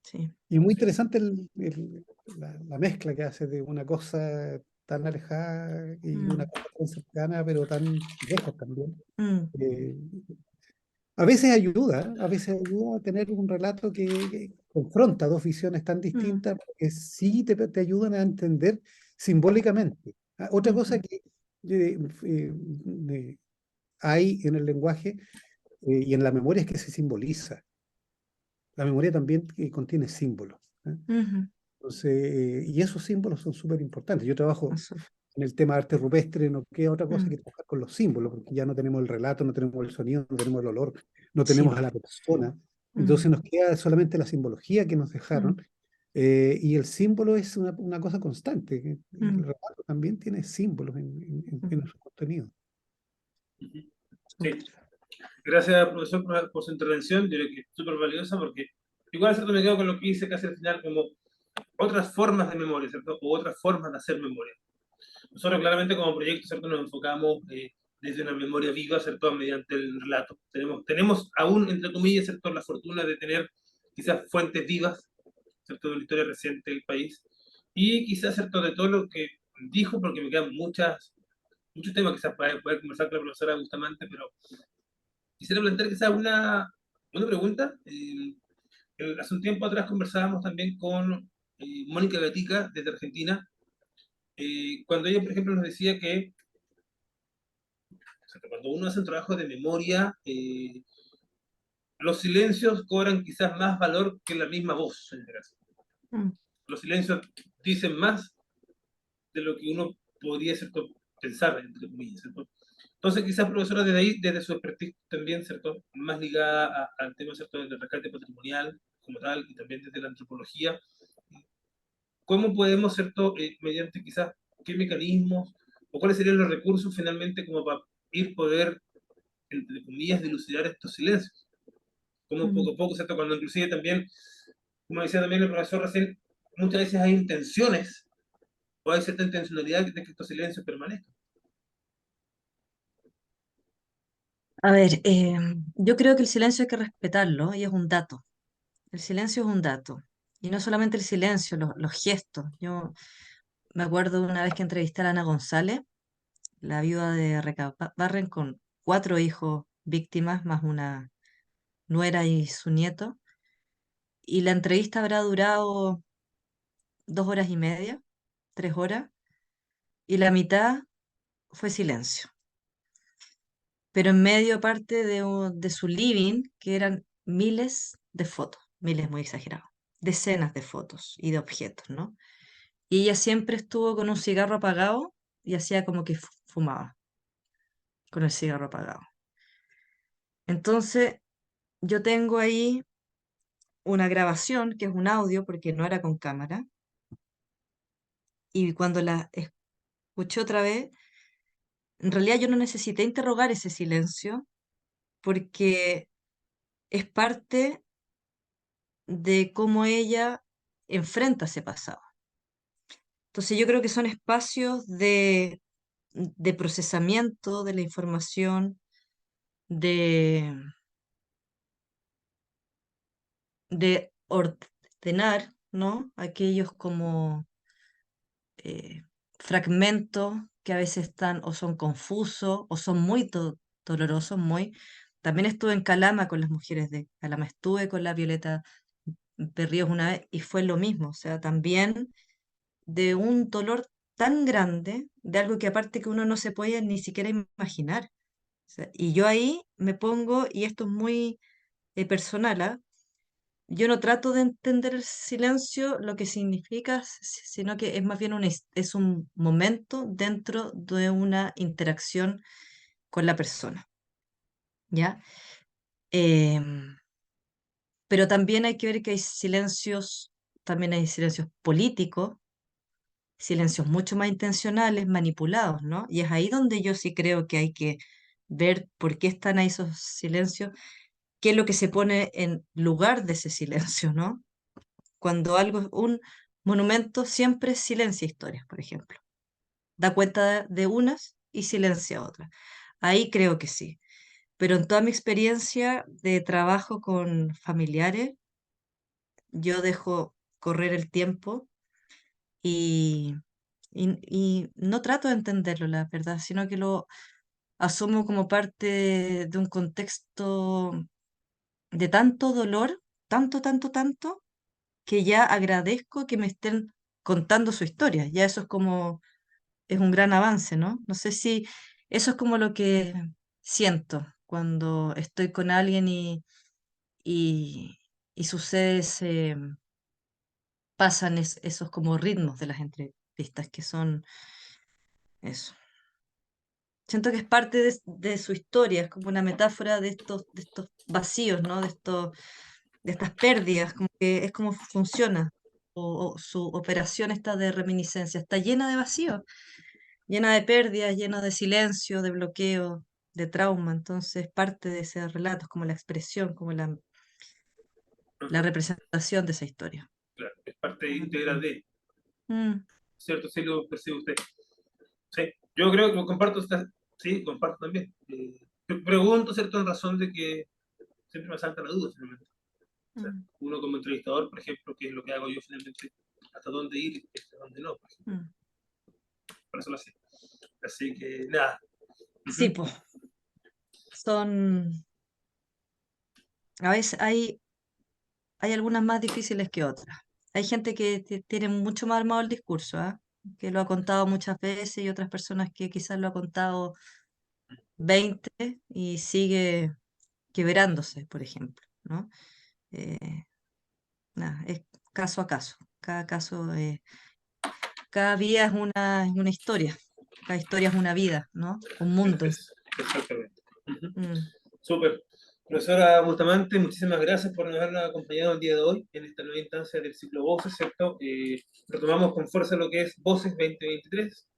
Sí. Y muy interesante la mezcla que hace de una cosa tan alejada y una Mm. cosa tan cercana, pero tan lejos también. Mm. Eh, a veces ayuda a tener un relato que confronta dos visiones tan Mm. distintas, que sí te ayudan a entender simbólicamente. Otra cosa Ujú. que eh, eh, hay en el lenguaje y en la memoria es que se simboliza. La memoria también contiene símbolos. Ujú. Entonces, y esos símbolos son súper importantes. Yo trabajo Eso. en el tema de arte rupestre, no queda otra cosa Mm. que trabajar con los símbolos, porque ya no tenemos el relato, no tenemos el sonido, no tenemos el olor, no Sí. tenemos a la persona. Mm. Entonces nos queda solamente la simbología que nos Mm. dejaron, y el símbolo es una cosa constante. El Mm. relato también tiene símbolos en Mm. su contenido. Ujú. Sí. Súper. Gracias, profesor, por su intervención. Yo creo que es súper valiosa porque igual, ¿cierto? Me quedo con lo que dice casi al final, como otras formas de memoria, ¿cierto? O otras formas de hacer memoria. Nosotros claramente como proyecto, ¿cierto? Nos enfocamos desde una memoria viva, ¿cierto? Mediante el relato. Tenemos aún, entre comillas, ¿cierto? La fortuna de tener quizás fuentes vivas, ¿cierto? De la historia reciente del país. Y quizás, ¿cierto? De todo lo que dijo, porque me quedan muchos temas quizás para poder conversar con la profesora Bustamante, pero quisiera plantear quizás una pregunta. Hace un tiempo atrás conversábamos también con Mónica Gatica desde Argentina, cuando ella, por ejemplo, nos decía que o sea, que cuando uno hace un trabajo de memoria, los silencios cobran quizás más valor que la misma voz, en este caso. Mm. Los silencios dicen más de lo que uno podría ¿cierto? Pensar, entre comillas. ¿Cierto? Entonces, quizás, profesora, desde ahí, desde su expertise también, ¿cierto? Más ligada al tema, ¿cierto? Del rescate patrimonial como tal, y también desde la antropología, ¿cómo podemos, ¿cierto? Mediante quizás qué mecanismos o cuáles serían los recursos finalmente como para ir poder, entre comillas, dilucidar estos silencios? Como Mm. poco a poco, ¿cierto? Cuando inclusive también, como decía también el profesor recién, muchas veces hay intenciones o hay cierta intencionalidad de que estos silencios permanezcan. A ver, yo creo que el silencio hay que respetarlo y es un dato. El silencio es un dato. Y no solamente el silencio, los gestos. Yo me acuerdo una vez que entrevisté a Ana González, la viuda de Reca Barren, con 4 hijos víctimas, más una nuera y su nieto. Y la entrevista habrá durado 2 horas y media, 3 horas, y la mitad fue silencio. Pero en medio parte de su living, que eran miles de fotos, miles muy exagerados, decenas de fotos y de objetos, ¿no? Y ella siempre estuvo con un cigarro apagado y hacía como que fumaba con el cigarro apagado. Entonces, yo tengo ahí una grabación, que es un audio, porque no era con cámara, y cuando la escuché otra vez, en realidad yo no necesité interrogar ese silencio, porque es parte de cómo ella enfrenta ese pasado. Entonces yo creo que son espacios de procesamiento de la información, de, de ordenar, ¿no? Aquellos como eh, fragmentos que a veces están o son confusos o son muy dolorosos, muy. También estuve en Calama con las mujeres de Calama, estuve con la Violeta Berríos una vez y fue lo mismo, o sea, también de un dolor tan grande, de algo que aparte que uno no se puede ni siquiera imaginar. O sea, y yo ahí me pongo, y esto es muy personal, ¿ah? Yo no trato de entender el silencio, lo que significa, sino que es más bien es un momento dentro de una interacción con la persona, ¿ya? Em, pero también hay que ver que hay silencios, también hay silencios políticos, silencios mucho más intencionales, manipulados, ¿no? Y es ahí donde yo sí creo que hay que ver por qué están ahí esos silencios, qué es lo que se pone en lugar de ese silencio, ¿no? Cuando algo es un monumento, siempre silencia historias, por ejemplo. Da cuenta de unas y silencia otras. Ahí creo que sí. Pero en toda mi experiencia de trabajo con familiares, yo dejo correr el tiempo y, y no trato de entenderlo, la verdad, sino que lo asumo como parte de un contexto de tanto dolor, tanto, tanto, tanto, que ya agradezco que me estén contando su historia. Ya eso es como, es un gran avance, ¿no? No sé si eso es como lo que siento cuando estoy con alguien y, y sucede pasan esos como ritmos de las entrevistas que son eso. Siento que es parte de su historia, es como una metáfora de estos vacíos, ¿no? De estas pérdidas, como que es como funciona. O su operación está de reminiscencia, está llena de vacíos, llena de pérdidas, llena de silencio, de bloqueo. de trauma, entonces parte de ese relato es como la expresión, como la Ajá, representación de esa historia. claro, es parte íntegra de, Mm, ¿cierto? Sí lo percibe usted. Sí, yo creo que comparto, sí, comparto también. Yo pregunto, ¿cierto? En razón de que siempre me salta la duda, finalmente. O sea, mm, uno como entrevistador, por ejemplo, que es lo que hago yo finalmente, hasta dónde ir y hasta dónde no, por ejemplo. mm. Por eso lo hacía. Así que, nada. Sí, Ujú. pues, son, a veces hay algunas más difíciles que otras. Hay gente que tiene mucho más armado el discurso, ¿ah? Que lo ha contado muchas veces y otras personas que quizás lo ha contado 20 y sigue quebrándose, por ejemplo, ¿no? Eh, nada, es caso a caso. Cada caso, cada vida es una historia. Cada historia es una vida, ¿no? Un mundo. Exactamente. Ujú. Mm, Súper. Profesora Bustamante, muchísimas gracias por habernos acompañado el día de hoy en esta nueva instancia del ciclo Voces, ¿cierto? Retomamos con fuerza lo que es Voces 2023.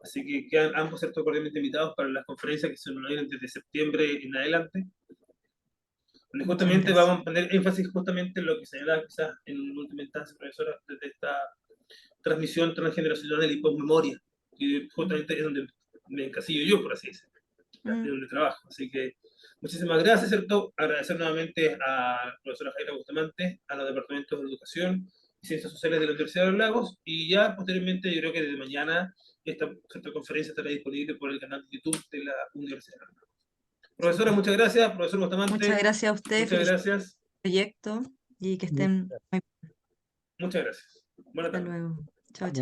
Así que quedan ambos, ¿cierto? Cordialmente invitados para las conferencias que se nos vienen desde septiembre en adelante, donde muchas justamente gracias. vamos a poner énfasis justamente en lo que se da quizás en última instancia, profesora, desde esta transmisión transgeneracional y posmemoria, que Mm, justamente es donde me encasillo yo, por así decirlo, de mm, donde trabajo. Así que muchísimas gracias, ¿cierto? Agradecer nuevamente a la profesora Jaira Bustamante, a los departamentos de Educación y Ciencias Sociales de la Universidad de los Lagos, y ya posteriormente, yo creo que desde mañana, esta conferencia estará disponible por el canal de YouTube de la Universidad de los Lagos. Profesora, súper. muchas gracias. Profesor Muchas Bustamante, gracias a usted, muchas felicidades gracias. por el proyecto y que Muchas estén muy bien. Muchas gracias. Buenas Hasta tardes. luego. Chao, chao. gracias.